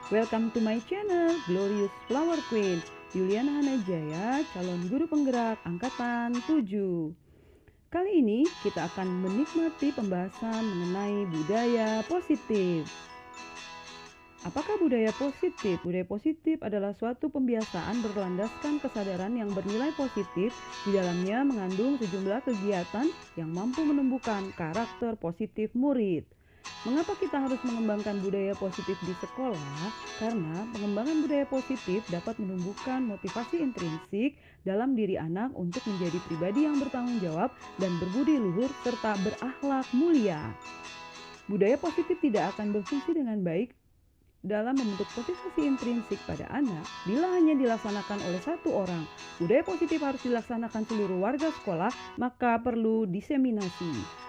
Welcome to my channel, Glorious Flower Queen, Yuliana Hanajaya, calon guru penggerak angkatan 7. Kali ini kita akan menikmati pembahasan mengenai budaya positif. Apakah budaya positif? Budaya positif adalah suatu pembiasaan berlandaskan kesadaran yang bernilai positif. Di dalamnya mengandung sejumlah kegiatan yang mampu menumbuhkan karakter positif murid. Mengapa kita harus mengembangkan budaya positif di sekolah? Karena pengembangan budaya positif dapat menumbuhkan motivasi intrinsik dalam diri anak untuk menjadi pribadi yang bertanggung jawab dan berbudi luhur serta berakhlak mulia. Budaya positif tidak akan berfungsi dengan baik dalam membentuk motivasi intrinsik pada anak bila hanya dilaksanakan oleh satu orang. Budaya positif harus dilaksanakan seluruh warga sekolah, maka perlu diseminasi.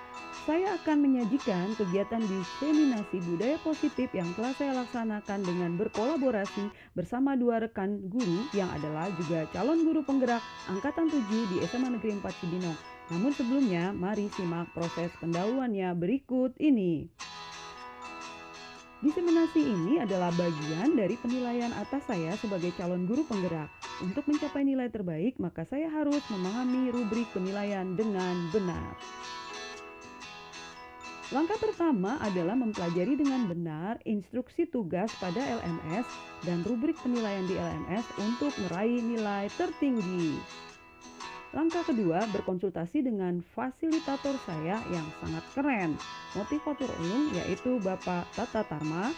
Saya akan menyajikan kegiatan diseminasi budaya positif yang telah saya laksanakan dengan berkolaborasi bersama dua rekan guru yang adalah juga calon guru penggerak angkatan 7 di SMA Negeri 4 Cibinong. Namun sebelumnya, mari simak proses pendahuluannya berikut ini. Diseminasi ini adalah bagian dari penilaian atas saya sebagai calon guru penggerak. Untuk mencapai nilai terbaik, maka saya harus memahami rubrik penilaian dengan benar. Langkah pertama adalah mempelajari dengan benar instruksi tugas pada LMS dan rubrik penilaian di LMS untuk meraih nilai tertinggi. Langkah kedua, berkonsultasi dengan fasilitator saya yang sangat keren, motivator ulung, yaitu Bapak Tata Tarma.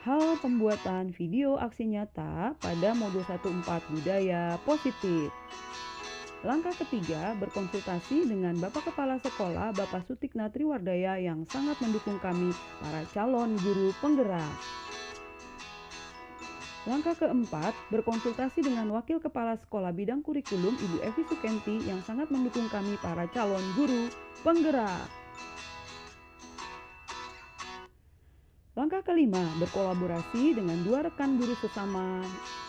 Hal pembuatan video aksi nyata pada modul 14 budaya positif. Langkah ketiga, berkonsultasi dengan Bapak Kepala Sekolah, Bapak Sutikna Triwardaya yang sangat mendukung kami, para calon guru penggerak. Langkah keempat, berkonsultasi dengan Wakil Kepala Sekolah Bidang Kurikulum, Ibu Evi Sukenti yang sangat mendukung kami, para calon guru penggerak. Langkah kelima, berkolaborasi dengan dua rekan guru sesama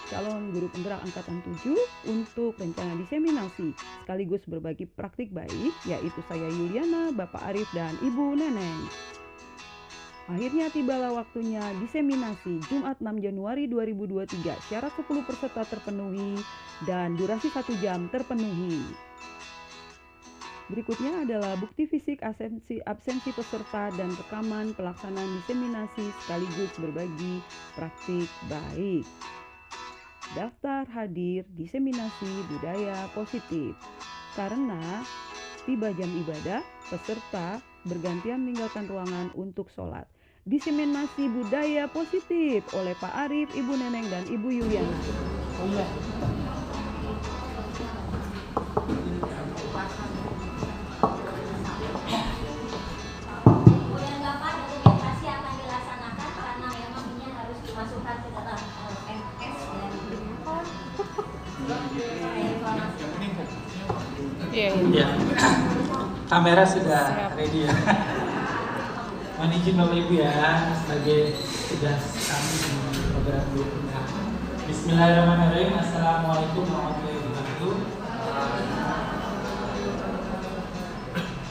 calon guru penggerak angkatan 7 untuk rencana diseminasi sekaligus berbagi praktik baik, yaitu saya Yuliana, Bapak Arif, dan Ibu Neneng. Akhirnya tibalah waktunya diseminasi Jumat 6 Januari 2023. Syarat 10 peserta terpenuhi dan durasi 1 jam terpenuhi. Berikutnya adalah bukti fisik absensi peserta dan rekaman pelaksanaan diseminasi sekaligus berbagi praktik baik. Daftar hadir diseminasi budaya positif. Karena tiba jam ibadah, peserta bergantian meninggalkan ruangan untuk sholat. Diseminasi budaya positif oleh Pak Arif, Ibu Neneng, dan Ibu Yuliana. Ya, kamera sudah ready ya. Mohon izin Bapak Ibu ya, sebagai tugas kami di program guru penggerak. Bismillahirrahmanirrahim. Assalamualaikum warahmatullahi wabarakatuh.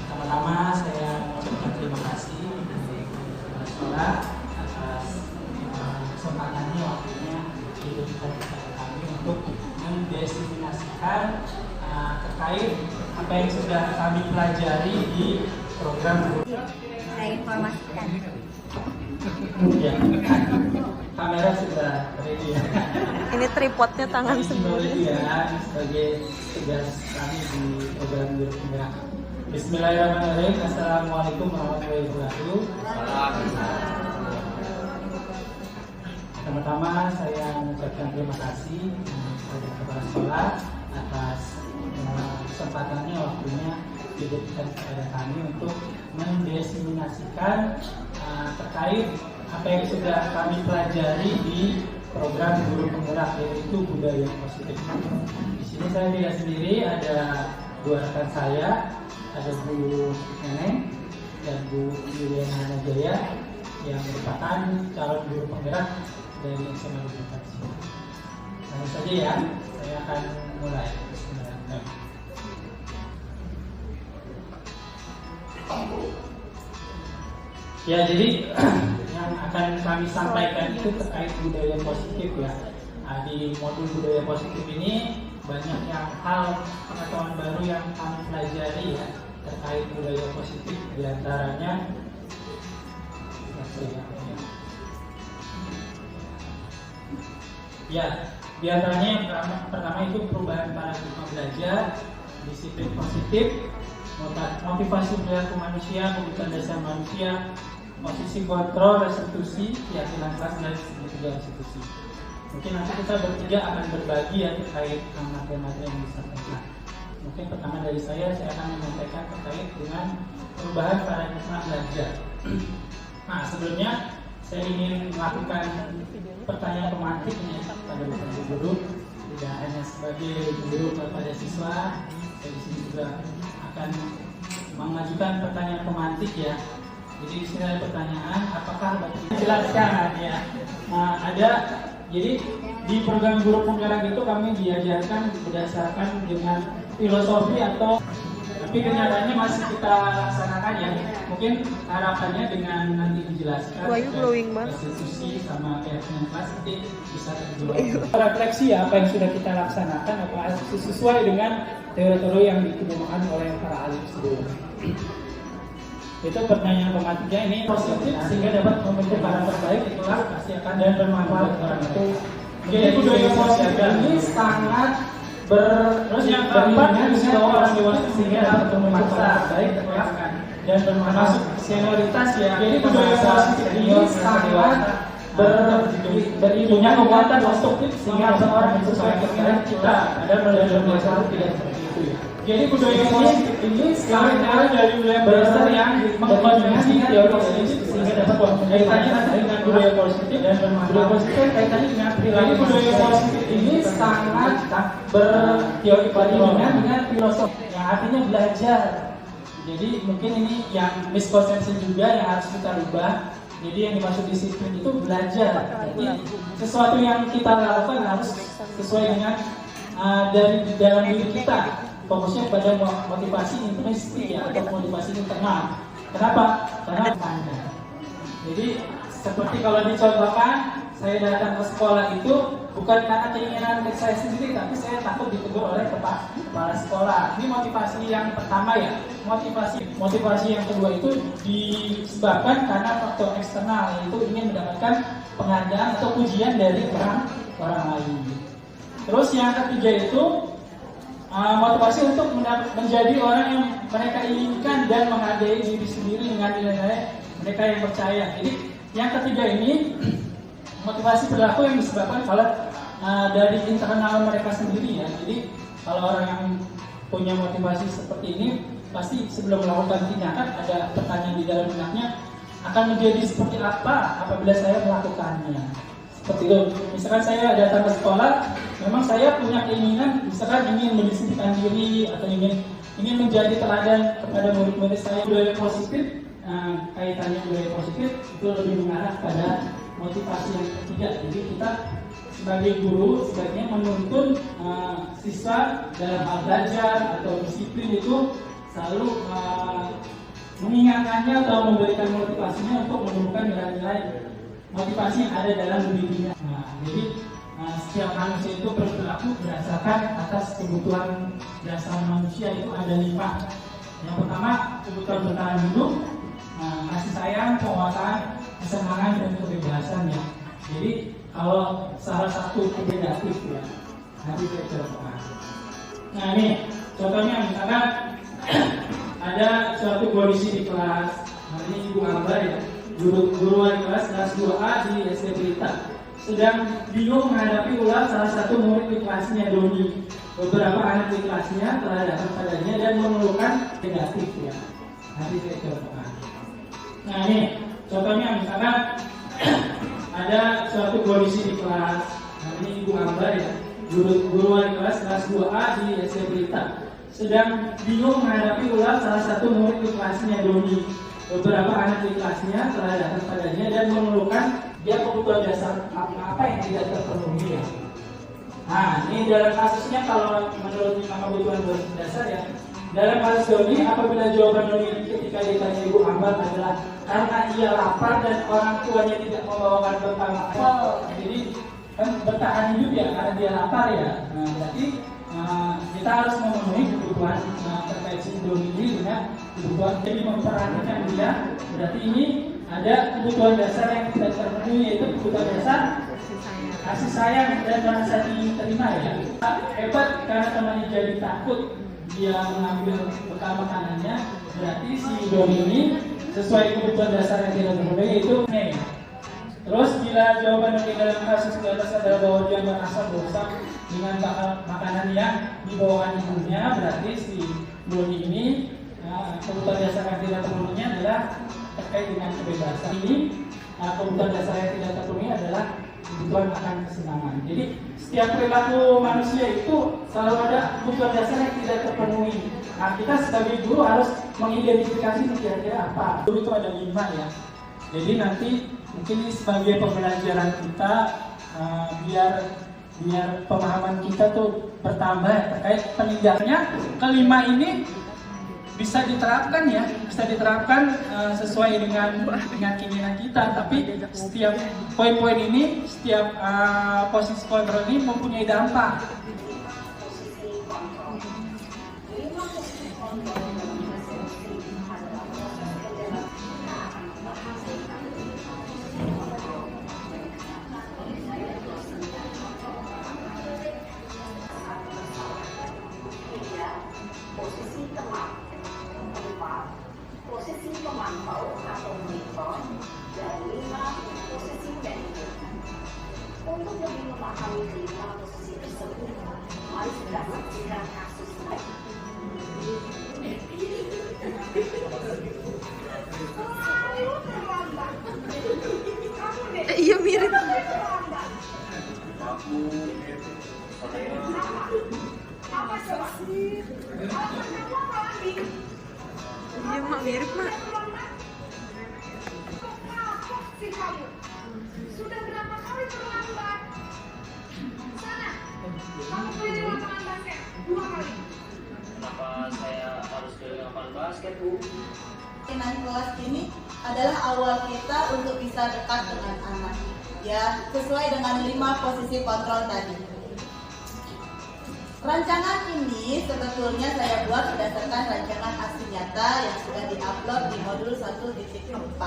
Pertama-tama saya mengucapkan terima kasih kepada sekolah atas kesempatannya, waktunya diberikan kepada kami untuk mendiseminasikan terkait apa yang sudah kami pelajari di program guru. Saya informasikan. Ya, kamera sudah ready ya. Ini tripodnya tangan sendiri. Ya, sebagai tugas kami di program guru penggerak. Bismillahirrahmanirrahim. Assalamualaikum warahmatullahi wabarakatuh. Pertama-tama saya mengucapkan terima kasih kepada kepala sekolah atas kesempatannya, waktunya diberikan kepada kami untuk mendiseminasikan terkait apa yang sudah kami pelajari di program guru penggerak, yaitu budaya positif. Di sini saya tidak sendiri, ada dua rekan saya, ada Bu Neneng dan Bu Yuliana Hanajaya yang merupakan calon guru penggerak dari SMA Negeri 4. Langsung saja ya, saya akan mulai. Ya, jadi yang akan kami sampaikan itu terkait budaya positif ya. Nah, di modul budaya positif ini banyak yang hal pengetahuan baru yang kami pelajari ya terkait budaya positif, diantaranya yang pertama itu perubahan paradigma belajar, disiplin positif, motivasi perilaku manusia, kebutuhan dasar manusia, posisi kontrol, restitusi, keyakinan kelas dan segitiga restitusi. Mungkin nanti kita bertiga akan berbagi ya terkait materi-materi yang disampaikan. Mungkin pertama dari saya akan menyampaikan terkait dengan perubahan paradigma belajar. Nah, sebelumnya saya ingin melakukan pertanyaan pemantik pada Bapak Guru, tidak hanya sebagai guru kepada siswa, saya di sini juga akan mengajukan pertanyaan pemantik ya. Jadi di sini ada pertanyaan, apakah Bapak jelaskan ya? Nah, jadi di program guru penggerak itu kami diajarkan berdasarkan dengan filosofi atau tapi kenyataannya masih kita laksanakan ya. Mungkin harapannya dengan nanti dijelaskan restitusi sama keyakinan kelas nanti bisa terjawab. Refleksi ya apa yang sudah kita laksanakan apakah sesuai dengan teori-teori yang dikemukakan oleh para ahli sebelumnya. Itu pertanyaan pematiknya ini positif sehingga dapat membentuk karakter baik, itulah pasti akan dan bermanfaat orang itu. Jadi budaya positif ini sangat terus yang keempat bahwa orang dewasa sehingga dapat membentuk karakter baik, itulah dan termasuk senioritas ya. Jadi budaya positif ini sangat punya kekuatan konstruktif sehingga seorang itu sangat baik kita ada melalui dewasa tidak seperti itu ya. Jadi budaya positif ini sekarang dari wilayah besar yang mengkombinasi teori positif sehingga dapat kaitannya dengan budaya positif dan budaya positif kaitannya dengan perilaku. Jadi budaya positif ini sangat berteori dengan filosofi yang artinya belajar. Jadi mungkin ini yang misconception juga yang harus kita rubah. Jadi yang dimaksud disiplin itu belajar. Jadi sesuatu yang kita lakukan harus sesuai dengan dari dalam diri kita. Fokusnya pada motivasi intrinsik ya atau motivasi internal. Kenapa? Karena tanda. Jadi seperti kalau dicontohkan, saya datang ke sekolah itu bukan karena keinginan saya sendiri, tapi saya takut ditegur oleh kepala sekolah. Ini motivasi yang pertama ya. Motivasi yang kedua itu disebabkan karena faktor eksternal, yaitu ingin mendapatkan penghargaan atau pujian dari orang lain. Terus yang ketiga itu motivasi untuk menjadi orang yang mereka inginkan dan menghargai diri sendiri dengan nilai-nilai mereka yang percaya. Jadi yang ketiga ini motivasi perilaku yang disebabkan kalau dari internal mereka sendiri ya. Jadi kalau orang yang punya motivasi seperti ini pasti sebelum melakukan tindakan ada pertanyaan di dalam benaknya akan menjadi seperti apa apabila saya melakukannya. Seperti itu. Misalkan saya datang ke sekolah, memang saya punya keinginan, misalkan ingin mendisiplinkan diri atau ingin menjadi teladan kepada murid-murid saya. Budaya positif, kaitannya budaya positif itu lebih mengarah pada motivasi yang ketiga. Jadi kita sebagai guru sebaiknya menuntun siswa dalam hal belajar atau disiplin itu selalu mengingatkannya atau memberikan motivasinya untuk menemukan nilai-nilai motivasi yang ada dalam dirinya. Jadi setiap manusia itu berperilaku berdasarkan atas kebutuhan dasar manusia itu ada 5. Yang pertama kebutuhan bertahan hidup, kasih sayang, penguasaan, kesenangan dan kebebasan ya. Jadi kalau salah satu negatif ya, nanti saya contohkan. Nah ini contohnya misalkan ada suatu kondisi di kelas. Nah ini Ibu Ambar ya. Guru wali kelas 2A di SD Berita sedang bingung menghadapi ulah salah satu murid di kelasnya Doni. Beberapa anak di kelasnya telah datang padanya dan mengeluhkan negatif ya. Nanti saya contohkan. Nah ini contohnya misalkan ada suatu kondisi di kelas. Nah ini Ibu Ambar ya. Guru wali kelas 2A di SD Berita sedang bingung menghadapi ulah salah satu murid di kelasnya Doni. Beberapa anak di kelasnya telah datang padanya dan mengeluhkan dia kebutuhan dasar apa yang tidak terpenuhi ya. Nah ini dalam kasusnya kalau menurut kebutuhan dasar ya, Dalam kasus Doni, apabila jawaban Doni ketika ditanya Ibu Ambar adalah karena ia lapar dan orang tuanya tidak membawakan bekal makanan. Jadi kan bertahan hidup ya karena dia lapar ya. Nah, berarti kita harus memenuhi kebutuhan terkait si Doni ini dengan kebutuhan. Jadi memperhatikan dia. Berarti ini ada kebutuhan dasar yang tidak terpenuhi, yaitu kebutuhan dasar kasih sayang dan merasa diterima ya. Hebat karena temannya jadi takut dia mengambil bekal makanannya, berarti si Doni ini sesuai kebutuhan dasar yang tidak terpenuhi, yaitu nih. Terus bila jawaban Doni dalam kasus di atas adalah bahwa dia merasa bosan dengan bekal makanan yang dibawakan ibunya, berarti si Doni ini kebutuhan dasar yang tidak terpenuhinya adalah terkait dengan kebebasan. Ini kebutuhan dasar yang tidak terpenuhi adalah kebutuhan akan kesenangan. Jadi setiap perilaku manusia itu selalu ada kebutuhan dasar yang tidak terpenuhi. Nah, kita sebagai guru harus mengidentifikasi kira-kira apa. Guru itu ada 5 ya. Jadi nanti mungkin ini sebagai pembelajaran kita biar pemahaman kita tuh bertambah terkait penindakannya. Kelima ini bisa diterapkan ya, bisa diterapkan sesuai dengan keinginan kita. Tapi setiap poin-poin ini, setiap posisi kontrol ini mempunyai dampak. Posisi pemantau atau monitor dan 5 posisi manajer. Untuk lebih memahami kelima posisi tersebut, mari kita saksikan kasus lain. Iya mirip. Apa coba? Iya mak mirip mak. Sudah berapa kali terlambat? Sana, kamu pilih lapangan basket 2 kali. Kenapa saya harus pilih lapangan basket, Bu? Dengan kelas ini adalah awal kita untuk bisa dekat dengan anak, ya sesuai dengan 5 posisi kontrol tadi. Rancangan ini sebetulnya saya buat berdasarkan rancangan aksi nyata yang sudah diupload di modul 1.4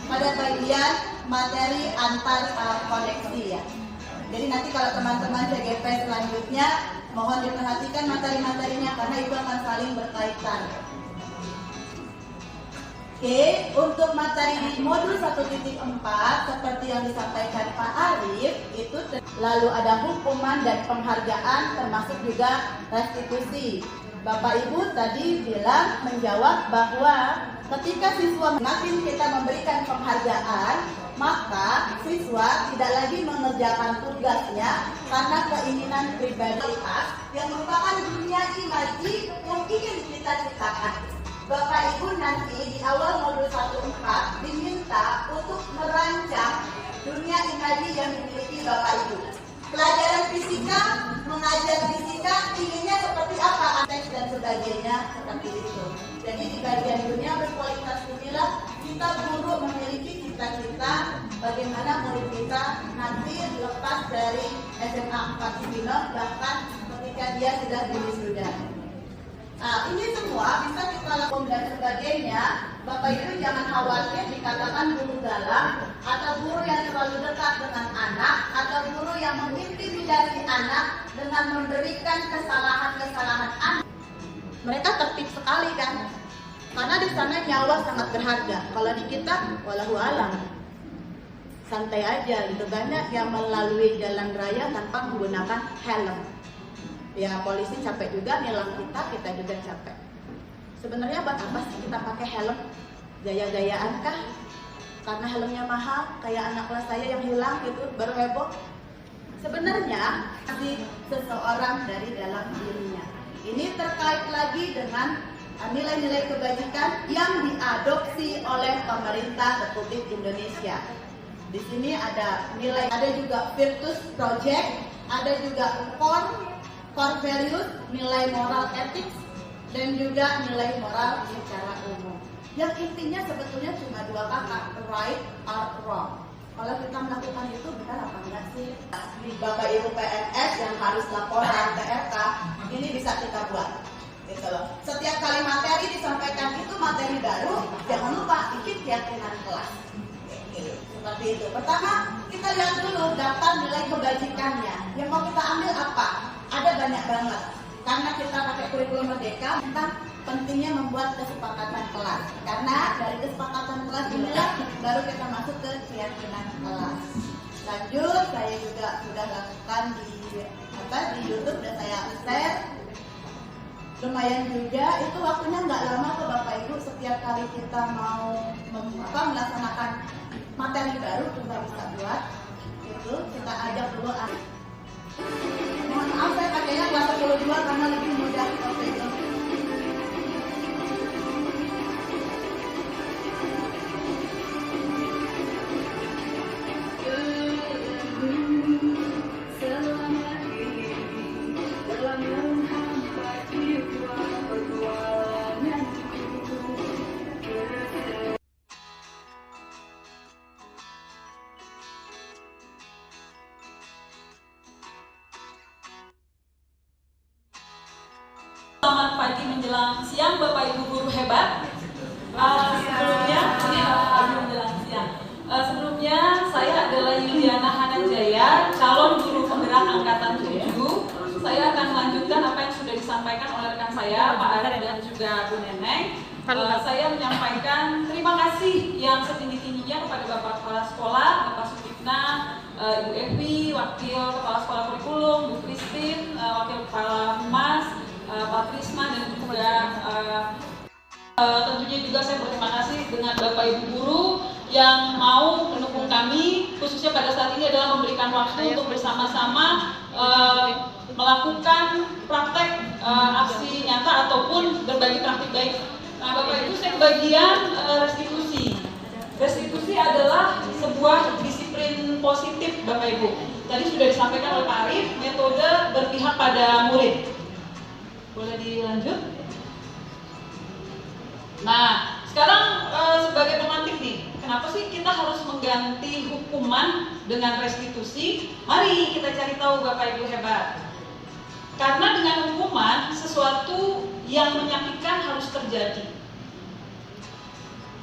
pada bagian materi antar koneksi ya. Jadi nanti kalau teman-teman CGP selanjutnya mohon diperhatikan materi-materinya karena itu akan saling berkaitan. Oke, untuk materi di modul 1.4 seperti yang disampaikan Pak Arif itu lalu ada hukuman dan penghargaan termasuk juga restitusi. Bapak Ibu tadi bilang menjawab bahwa ketika siswa makin kita memberikan penghargaan, maka siswa tidak lagi mengerjakan tugasnya karena keinginan pribadi yang merupakan dunia imaji yang ingin kita ciptakan. Bapak Ibu nanti di awal modul 1.4 diminta untuk merancang dunia imaji yang dimiliki Bapak Ibu. Pelajaran fisika, mengajar fisika, inginnya seperti apa, teks dan sebagainya seperti itu. Jadi di bagian dunia berkualitas inilah kita guru memiliki cita-cita bagaimana murid kita nanti lepas dari SMA 4 Cibinong bahkan ketika dia sudah wisuda. Nah, ini semua bisa kita lakukan dan sebagainya. Bapak Ibu jangan khawatir dikatakan guru galak atau guru yang terlalu dekat dengan anak atau guru yang mengintimidasi anak dengan memberikan kesalahan-kesalahan anak. Mereka tertib sekali kan? Karena di sana nyawa sangat berharga. Kalau di kita, walau alam, santai aja gitu. Banyak yang melalui jalan raya tanpa menggunakan helm. Ya polisi capek juga nilang kita juga capek. Sebenarnya buat apa sih kita pakai helm? Gaya-gayaan kah? Karena helmnya mahal, kayak anak kelas saya yang hilang gitu, baru heboh. Sebenarnya si seseorang dari dalam dirinya. Ini terkait lagi dengan nilai-nilai kebajikan yang diadopsi oleh pemerintah Republik Indonesia. Di sini ada nilai, ada juga Virtus Project, ada juga core values, nilai moral ethics, dan juga nilai moral secara umum. Yang intinya sebetulnya cuma dua kata, right or wrong. Kalau kita melakukan itu benar apa enggak sih? Di Bapak Ibu PNS yang harus laporan ke RK, ini bisa kita buat. Gitu loh. Setiap kali materi disampaikan itu materi baru, jangan lupa bikin keyakinan kelas. Seperti itu. Pertama, kita lihat dulu daftar nilai kebajikannya. Yang mau kita ambil apa? Ada banyak banget. Karena kita pakai kurikulum merdeka, tentang pentingnya membuat kesepakatan kelas. Karena dari kesepakatan kelas inilah baru kita masuk ke keyakinan kelas. Lanjut, saya juga sudah lakukan di YouTube dan saya share. Lumayan juga, itu waktunya nggak lama ke Bapak Ibu. Setiap kali kita mau melaksanakan materi baru, kita bisa buat itu, kita ajak dulu anak. Mohon maaf, saya pakainya kelas 12 karena lebih mudah seperti itu. Selamat pagi menjelang siang Bapak Ibu guru hebat. Sebelumnya saya adalah Yuliana Hananjaya, calon guru penggerak angkatan 7. Saya akan melanjutkan apa yang sudah disampaikan oleh rekan saya Pak Arif dan juga Bu Neneng. Saya menyampaikan terima kasih yang setinggi-tingginya kepada Bapak Kepala Sekolah, Bapak Sutikna, Ibu Evi, Wakil Kepala Sekolah Kurikulum, Bu Christine, Wakil Kepala Humas, Pak Trisma, dan juga tentunya juga saya berterima kasih dengan Bapak Ibu guru yang mau mendukung kami, khususnya pada saat ini adalah memberikan waktu untuk bersama-sama melakukan praktek aksi nyata ataupun berbagi praktik baik. Nah, Bapak Ibu, saya bagian restitusi. Restitusi adalah sebuah disiplin positif, Bapak Ibu. Tadi sudah disampaikan oleh Pak Arif, metode berpihak pada murid. Boleh dilanjut? Nah, sekarang sebagai pemantik nih, kenapa sih kita harus mengganti hukuman dengan restitusi? Mari kita cari tahu Bapak Ibu hebat. Karena dengan hukuman, sesuatu yang menyakitkan harus terjadi.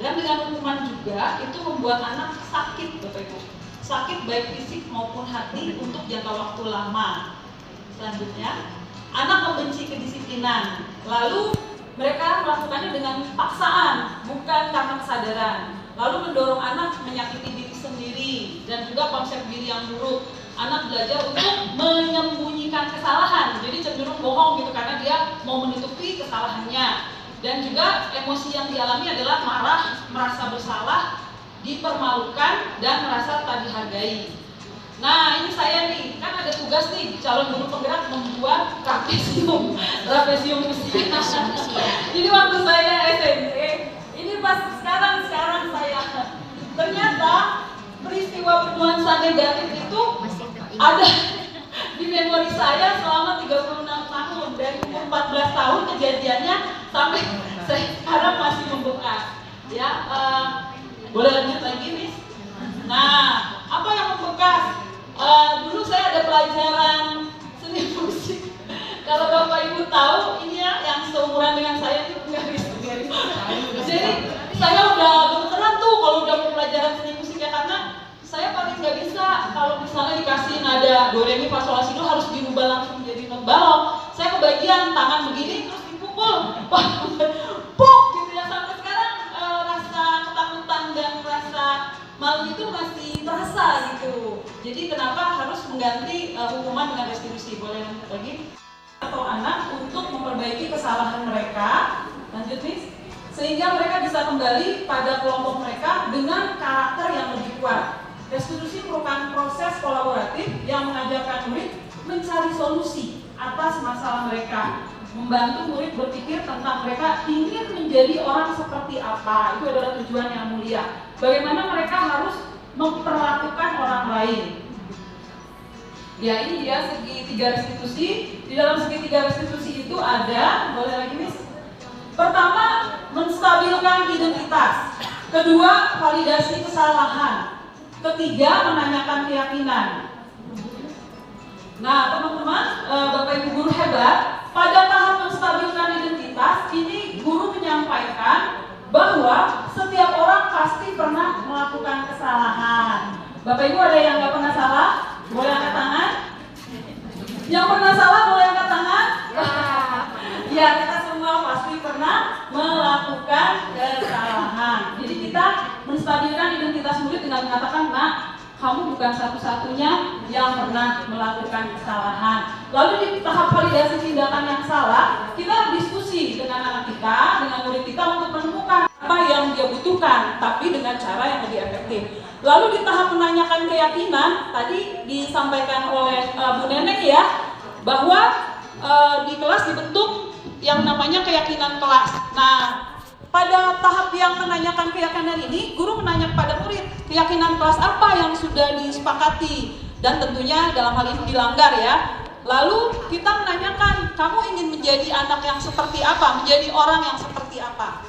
Dan dengan hukuman juga, itu membuat anak sakit Bapak Ibu. Sakit baik fisik maupun hati untuk jangka waktu lama. Selanjutnya, anak membenci kedisiplinan, lalu mereka melakukannya dengan paksaan, bukan karena kesadaran. Lalu mendorong anak menyakiti diri sendiri dan juga konsep diri yang buruk. Anak belajar untuk menyembunyikan kesalahan, jadi cenderung bohong gitu karena dia mau menutupi kesalahannya. Dan juga emosi yang dialami adalah marah, merasa bersalah, dipermalukan, dan merasa tak dihargai. Nah, ini saya nih, kan ada tugas nih, calon guru penggerak membuat trapesium usia. Jadi waktu saya SMP, ini pas sekarang saya, ternyata peristiwa bernuansa negatif itu ada di memori saya selama 36 tahun, dari umur 14 tahun kejadiannya sampai saya sekarang masih membekas. Ya, boleh lanjut lagi nih. Nah, apa yang membekas? Dulu saya ada pelajaran seni musik. Kalau Bapak Ibu tahu, ini ya yang seumuran dengan saya itu garis. Jadi saya udah berteran tuh kalau udah mau pelajaran seni musik ya, karena saya paling nggak bisa kalau misalnya dikasih nada do re mi fa sol la si do harus dirubah langsung jadi not balok. Saya kebagian tangan begini terus dipukul, puk gitu ya. Sampai sekarang rasa ketakutan dan rasa malu itu masih terasa gitu. Jadi kenapa harus mengganti hukuman dengan restitusi? Boleh lanjut lagi? Atau anak untuk memperbaiki kesalahan mereka, lanjut nih, sehingga mereka bisa kembali pada kelompok mereka dengan karakter yang lebih kuat. Restitusi merupakan proses kolaboratif yang mengajarkan murid mencari solusi atas masalah mereka, membantu murid berpikir tentang mereka ingin menjadi orang seperti apa. Itu adalah tujuan yang mulia. Bagaimana mereka harus memperlakukan orang lain. Ya, ini dia segitiga restitusi. Di dalam segitiga restitusi itu ada, boleh lagi nih, Pertama, menstabilkan identitas. Kedua, validasi kesalahan. Ketiga, menanyakan keyakinan. Nah, teman-teman, Bapak Ibu guru hebat, pada tahap menstabilkan identitas, ini guru menyampaikan bahwa setiap orang pasti pernah melakukan kesalahan. Bapak Ibu ada yang nggak pernah salah? Boleh angkat tangan? Yang pernah salah boleh angkat tangan? Ya, kita semua pasti pernah melakukan kesalahan. Jadi kita menstabilkan identitas murid dengan mengatakan, "Nak, kamu bukan satu-satunya yang pernah melakukan kesalahan." Lalu di tahap validasi tindakan yang salah, kita diskusi dengan anak kita, dengan murid kita untuk menemukan apa yang dia butuhkan, tapi dengan cara yang lebih efektif. Lalu di tahap menanyakan keyakinan, tadi disampaikan oleh Bu Neneng ya, bahwa di kelas dibentuk yang namanya keyakinan kelas. Nah, pada tahap yang menanyakan keyakinan ini, guru menanya kepada murid, keyakinan kelas apa yang sudah disepakati dan tentunya dalam hal ini dilanggar ya. Lalu kita menanyakan, kamu ingin menjadi anak yang seperti apa, menjadi orang yang seperti apa.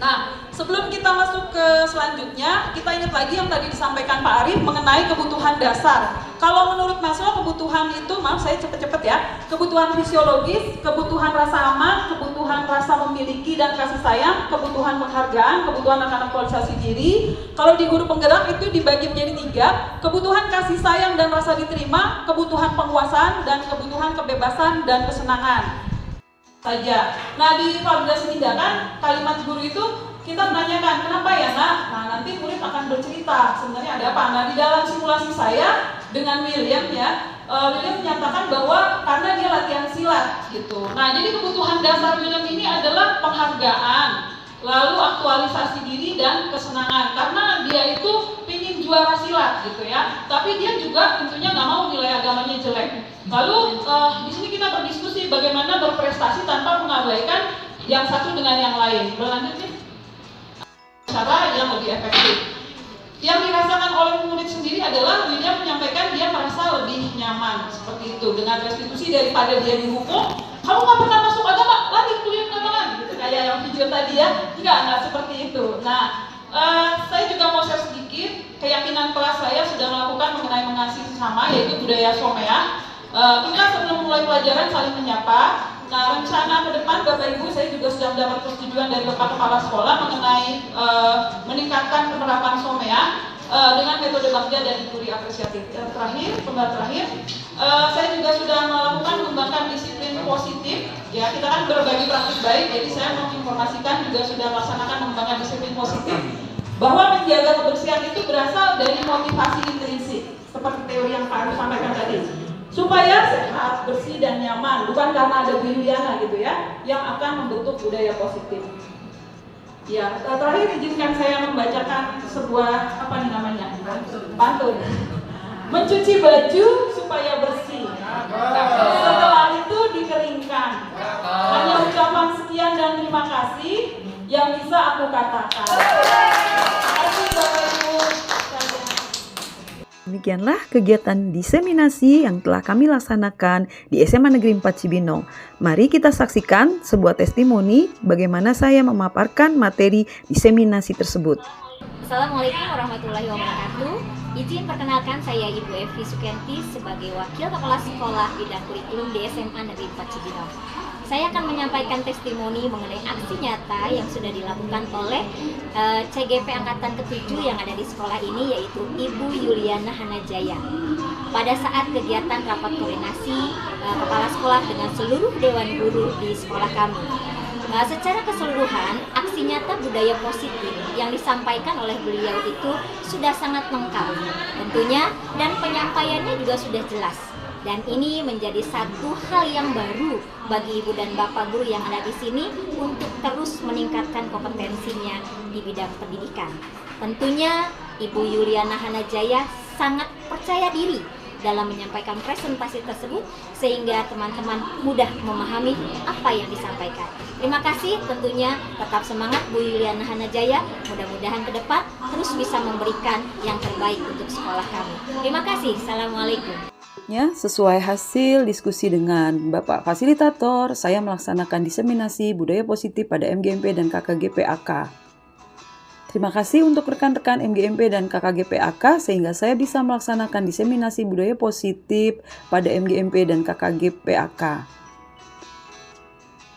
Nah, sebelum kita masuk ke selanjutnya, kita ingat lagi yang tadi disampaikan Pak Arief mengenai kebutuhan dasar. Kalau menurut Maslow, kebutuhan itu, maaf saya cepet-cepet ya, kebutuhan fisiologis, kebutuhan rasa aman, kebutuhan rasa memiliki dan kasih sayang, kebutuhan penghargaan, kebutuhan akan aktualisasi diri. Kalau di guru penggerak itu dibagi menjadi 3, kebutuhan kasih sayang dan rasa diterima, kebutuhan penguasaan, dan kebutuhan kebebasan dan kesenangan saja. Nah, di validasi tindakan, kalimat guru itu kita menanyakan, kenapa ya nak? Nah, nanti murid akan bercerita sebenarnya ada apa. Nah, di dalam simulasi saya dengan William ya, William menyatakan bahwa karena dia latihan silat gitu. Nah, jadi kebutuhan dasar William ini adalah penghargaan, lalu aktualisasi diri dan kesenangan. Karena dia itu ingin juara silat gitu ya, tapi dia juga tentunya nggak mau nilai agamanya jelek. Lalu di sini kita berdiskusi bagaimana berprestasi tanpa mengabaikan yang satu dengan yang lain. Berlanjut nih, cara yang lebih efektif. Yang dirasakan oleh murid sendiri adalah William menyampaikan dia merasa lebih nyaman seperti itu dengan restitusi daripada dia dihukum. Kamu nggak pernah masuk agama, lari kuliah lapangan gitu kayak yang video tadi ya. Nggak seperti itu. Nah, saya juga mau share sedikit keyakinan kelas saya sudah melakukan mengenai mengasihi sesama, yaitu budaya Someah. Kita sebelum mulai pelajaran saling menyapa. Nah, rencana ke depan Bapak Ibu saya juga sudah mendapat persetujuan dari Bapak Kepala Sekolah mengenai meningkatkan penerapan Someah dengan metode bagja dan inquiry apresiatif. Terakhir, saya juga sudah melakukan mengembangkan disiplin positif. Ya, kita kan berbagi praktik baik, jadi saya menginformasikan juga sudah melaksanakan mengembangkan disiplin positif. Bahwa menjaga kebersihan itu berasal dari motivasi intrinsik, seperti teori yang Pak Arief sampaikan tadi. Supaya sehat, bersih, dan nyaman, bukan karena ada Bu Yuliana gitu ya, yang akan membentuk budaya positif. Ya, terakhir izinkan saya membacakan sebuah apa nih namanya? Pantun. Mencuci baju supaya bersih. Setelah itu dikeringkan. Hanya ucapan sekian dan terima kasih yang bisa aku katakan. Terima kasih Bapak Ibu. Demikianlah kegiatan diseminasi yang telah kami laksanakan di SMA Negeri 4 Cibinong. Mari kita saksikan sebuah testimoni bagaimana saya memaparkan materi diseminasi tersebut. Assalamualaikum warahmatullahi wabarakatuh. Izin perkenalkan, saya Ibu Evi Sukianti sebagai Wakil Kepala Sekolah Bidang Kurikulum di SMA Negeri 4 Cibinong. Saya akan menyampaikan testimoni mengenai aksi nyata yang sudah dilakukan oleh CGP Angkatan ke-7 yang ada di sekolah ini, yaitu Ibu Yuliana Hanajaya. Pada saat kegiatan rapat koordinasi kepala sekolah dengan seluruh dewan guru di sekolah kami. Secara keseluruhan, aksi nyata budaya positif yang disampaikan oleh beliau itu sudah sangat lengkap tentunya, dan penyampaiannya juga sudah jelas. Dan ini menjadi satu hal yang baru bagi Ibu dan Bapak guru yang ada di sini untuk terus meningkatkan kompetensinya di bidang pendidikan. Tentunya Ibu Yuliana Hanajaya sangat percaya diri dalam menyampaikan presentasi tersebut sehingga teman-teman mudah memahami apa yang disampaikan. Terima kasih, tentunya tetap semangat Bu Yuliana Hanajaya. Mudah-mudahan ke depan terus bisa memberikan yang terbaik untuk sekolah kami. Terima kasih. Assalamualaikum. Ya, sesuai hasil diskusi dengan Bapak Fasilitator, saya melaksanakan diseminasi budaya positif pada MGMP dan KKGP AK. Terima kasih untuk rekan-rekan MGMP dan KKGP AK sehingga saya bisa melaksanakan diseminasi budaya positif pada MGMP dan KKGP AK.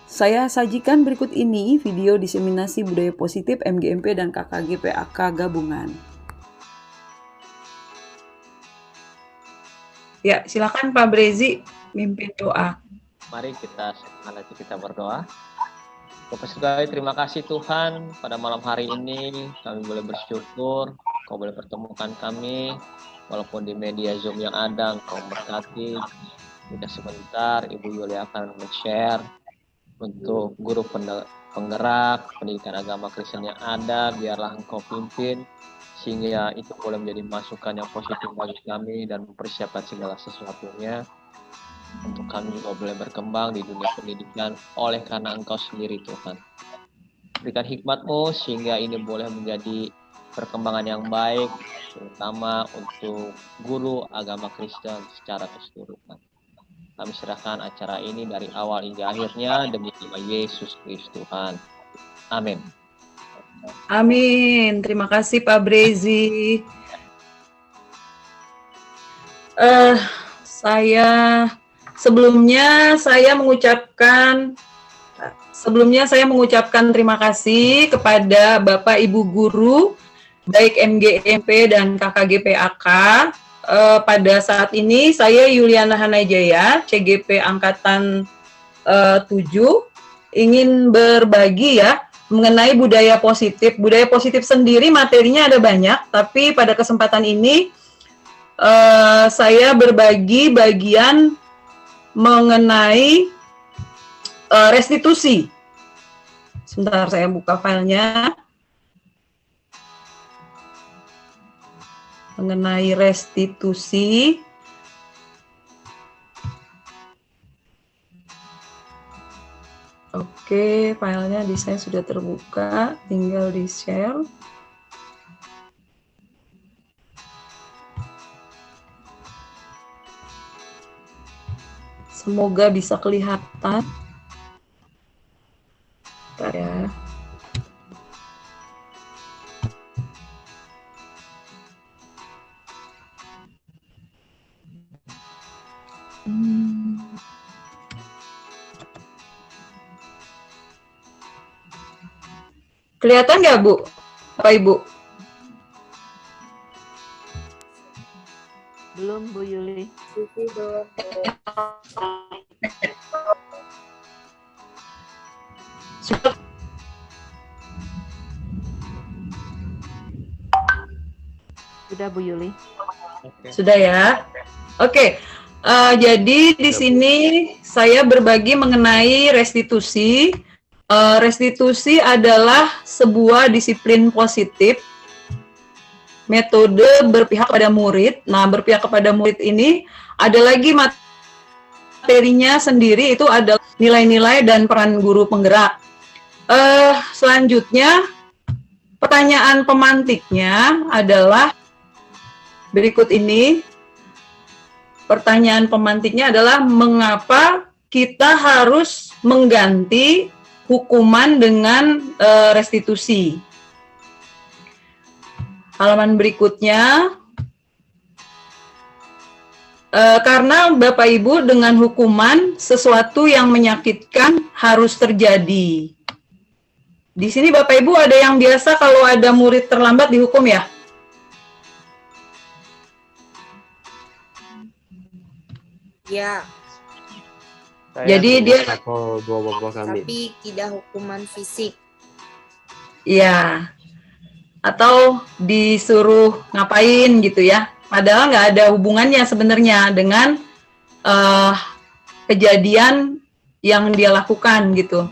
Saya sajikan berikut ini video diseminasi budaya positif MGMP dan KKGP AK gabungan. Ya, silakan Pak Brezi mimpin doa. Mari kita berdoa. Bapak Surgawi, terima kasih Tuhan, pada malam hari ini kami boleh bersyukur, Kau boleh pertemukan kami, walaupun di media Zoom yang ada, Kau berkati. Sudah sebentar, Ibu Yulia akan men-share untuk guru penggerak pendidikan agama Kristen yang ada, biarlah Engkau pimpin, sehingga itu boleh menjadi masukan yang positif bagi kami dan mempersiapkan segala sesuatunya untuk kami juga boleh berkembang di dunia pendidikan oleh karena Engkau sendiri Tuhan. Berikan hikmat-Mu sehingga ini boleh menjadi perkembangan yang baik, terutama untuk guru agama Kristen secara keseluruhan. Kami serahkan acara ini dari awal hingga akhirnya demi nama Yesus Kristus Tuhan. Amin. Amin. Terima kasih Pak Brezi. Sebelumnya saya mengucapkan terima kasih kepada Bapak Ibu guru baik MGMP dan KKGP AK. Pada saat ini saya Yuliana Hanajaya, CGP Angkatan 7, ingin berbagi ya mengenai budaya positif. Budaya positif sendiri materinya ada banyak, tapi pada kesempatan ini saya berbagi bagian mengenai restitusi. Sebentar saya buka filenya. Mengenai restitusi. Oke, filenya di saya sudah terbuka, tinggal di-share. Semoga bisa kelihatan. Ya. Kelihatan nggak, Bu? Bapak Ibu? Belum, Bu Yuli. Sudah, Bu Yuli. Sudah ya. Oke. Jadi di sini saya berbagi mengenai restitusi. Restitusi adalah sebuah disiplin positif, metode berpihak pada murid. Nah, berpihak kepada murid ini ada lagi materinya sendiri, itu ada nilai-nilai dan peran guru penggerak. Selanjutnya, pertanyaan pemantiknya adalah berikut ini. Pertanyaan pemantiknya adalah mengapa kita harus mengganti hukuman dengan restitusi. Halaman berikutnya, karena Bapak Ibu dengan hukuman sesuatu yang menyakitkan harus terjadi. Di sini Bapak Ibu ada yang biasa kalau ada murid terlambat dihukum ya? Ya. Jadi dia Tapi tidak hukuman fisik. ya, atau disuruh ngapain gitu ya. Padahal nggak ada hubungannya sebenarnya dengan kejadian yang dia lakukan gitu.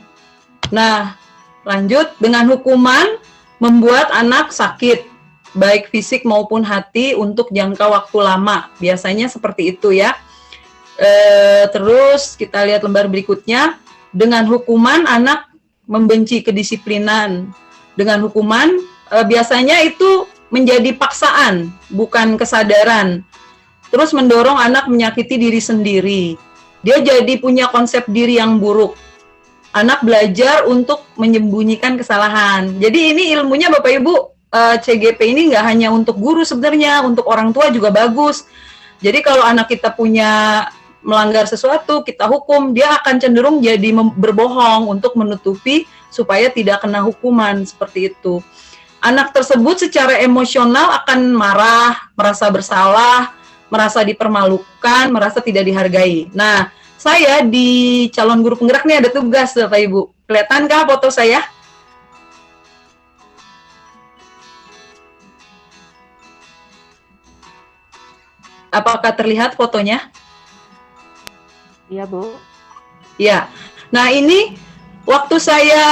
Nah, lanjut dengan hukuman membuat anak sakit, baik fisik maupun hati untuk jangka waktu lama. Biasanya seperti itu ya. Terus kita lihat lembar berikutnya. Dengan hukuman anak membenci kedisiplinan. Dengan hukuman biasanya itu menjadi paksaan, bukan kesadaran. terus mendorong anak menyakiti diri sendiri. Dia jadi punya konsep diri yang buruk. Anak belajar untuk menyembunyikan kesalahan. Jadi ini ilmunya Bapak Ibu, CGP ini nggak hanya untuk guru sebenarnya, untuk orang tua juga bagus. Jadi kalau anak kita punya melanggar sesuatu, kita hukum, dia akan cenderung jadi berbohong untuk menutupi supaya tidak kena hukuman, seperti itu. Anak tersebut secara emosional akan marah, merasa bersalah, merasa dipermalukan, merasa tidak dihargai. Nah, saya di calon guru penggerak nih ada tugas Bapak Ibu. Kelihatankah foto saya? Apakah terlihat fotonya? Iya, Bu. Ya. Nah, ini waktu saya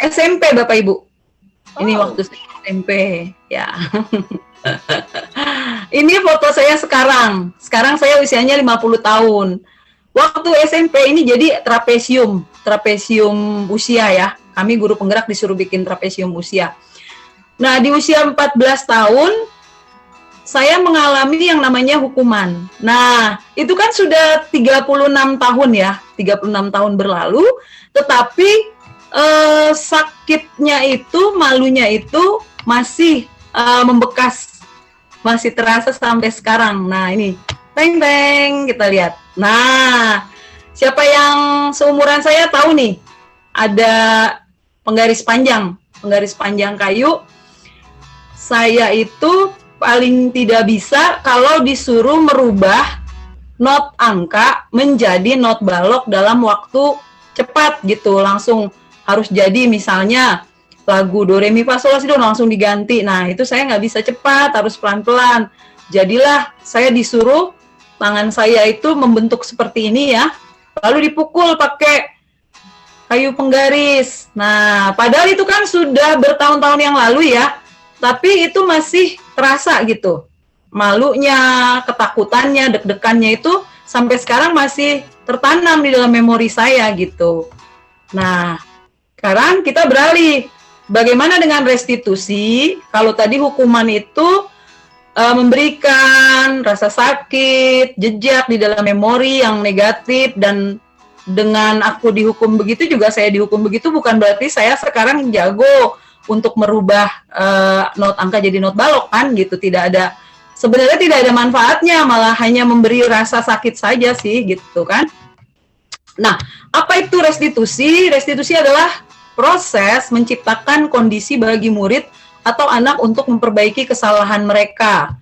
SMP Bapak Ibu. Ini waktu saya SMP, ya. Ini foto saya sekarang. Sekarang saya usianya 50 tahun. Waktu SMP ini jadi trapesium usia ya. Kami guru penggerak disuruh bikin trapesium usia. Nah, di usia 14 tahun saya mengalami yang namanya hukuman. Nah, itu kan sudah 36 tahun ya, 36 tahun berlalu, tetapi sakitnya itu, malunya itu masih membekas, masih terasa sampai sekarang. Nah, ini, teng-teng, kita lihat. Nah, siapa yang seumuran saya tahu nih, ada penggaris panjang kayu. Saya itu paling tidak bisa kalau disuruh merubah not angka menjadi not balok dalam waktu cepat gitu, langsung harus jadi misalnya lagu do re mi fa sol la si do langsung diganti. Nah, itu saya nggak bisa cepat, harus pelan-pelan. Jadilah saya disuruh tangan saya itu membentuk seperti ini ya, lalu dipukul pakai kayu penggaris. Nah, padahal itu kan sudah bertahun-tahun yang lalu ya, tapi itu masih terasa gitu. Malunya, ketakutannya, deg-degannya itu sampai sekarang masih tertanam di dalam memori saya gitu. Nah, sekarang kita beralih. Bagaimana dengan restitusi? Kalau tadi hukuman itu memberikan rasa sakit, jejak di dalam memori yang negatif, dan dengan aku dihukum begitu juga saya dihukum begitu, bukan berarti saya sekarang jago untuk merubah not angka jadi not balok kan gitu. Sebenarnya tidak ada manfaatnya, malah hanya memberi rasa sakit saja sih gitu kan. Nah, apa itu restitusi? Restitusi adalah proses menciptakan kondisi bagi murid atau anak untuk memperbaiki kesalahan mereka.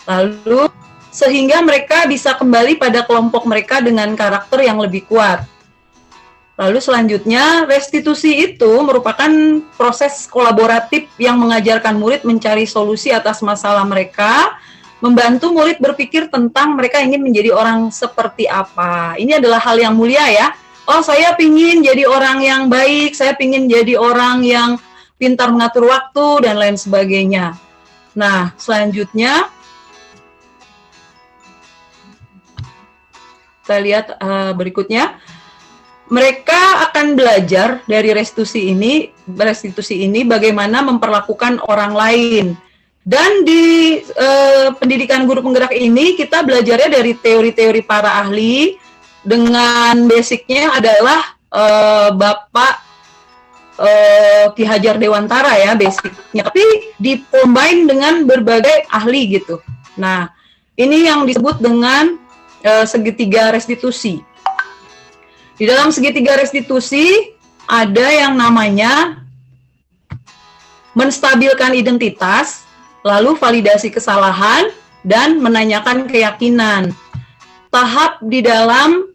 Lalu, sehingga mereka bisa kembali pada kelompok mereka dengan karakter yang lebih kuat. Lalu selanjutnya, restitusi itu merupakan proses kolaboratif yang mengajarkan murid mencari solusi atas masalah mereka, membantu murid berpikir tentang mereka ingin menjadi orang seperti apa. Ini adalah hal yang mulia ya. Oh, saya pingin jadi orang yang baik, saya pingin jadi orang yang pintar mengatur waktu, dan lain sebagainya. Nah, selanjutnya, kita lihat berikutnya. Mereka akan belajar dari restitusi ini bagaimana memperlakukan orang lain. Dan di pendidikan guru penggerak ini, kita belajarnya dari teori-teori para ahli, dengan basicnya adalah Bapak Ki Hajar Dewantara ya basicnya, tapi dicombine dengan berbagai ahli gitu. Nah, ini yang disebut dengan segitiga restitusi. Di dalam segitiga restitusi ada yang namanya menstabilkan identitas, lalu validasi kesalahan, dan menanyakan keyakinan. Tahap di dalam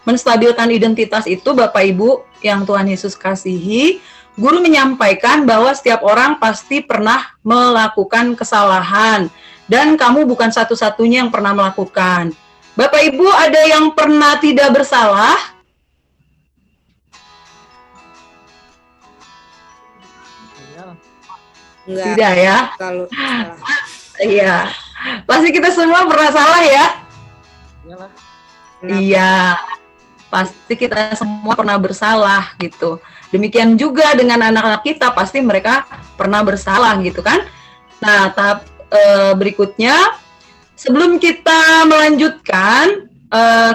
menstabilkan identitas itu, Bapak Ibu yang Tuhan Yesus kasihi, guru menyampaikan bahwa setiap orang pasti pernah melakukan kesalahan, dan kamu bukan satu-satunya yang pernah melakukan. Bapak Ibu ada yang pernah tidak bersalah? Enggak. Tidak ya? Kalau salah. Iya. Pasti kita semua pernah salah ya? Iyalah. Iya. Pasti kita semua pernah bersalah gitu. Demikian juga dengan anak-anak kita, pasti mereka pernah bersalah gitu kan. Nah, tahap berikutnya, sebelum kita melanjutkan,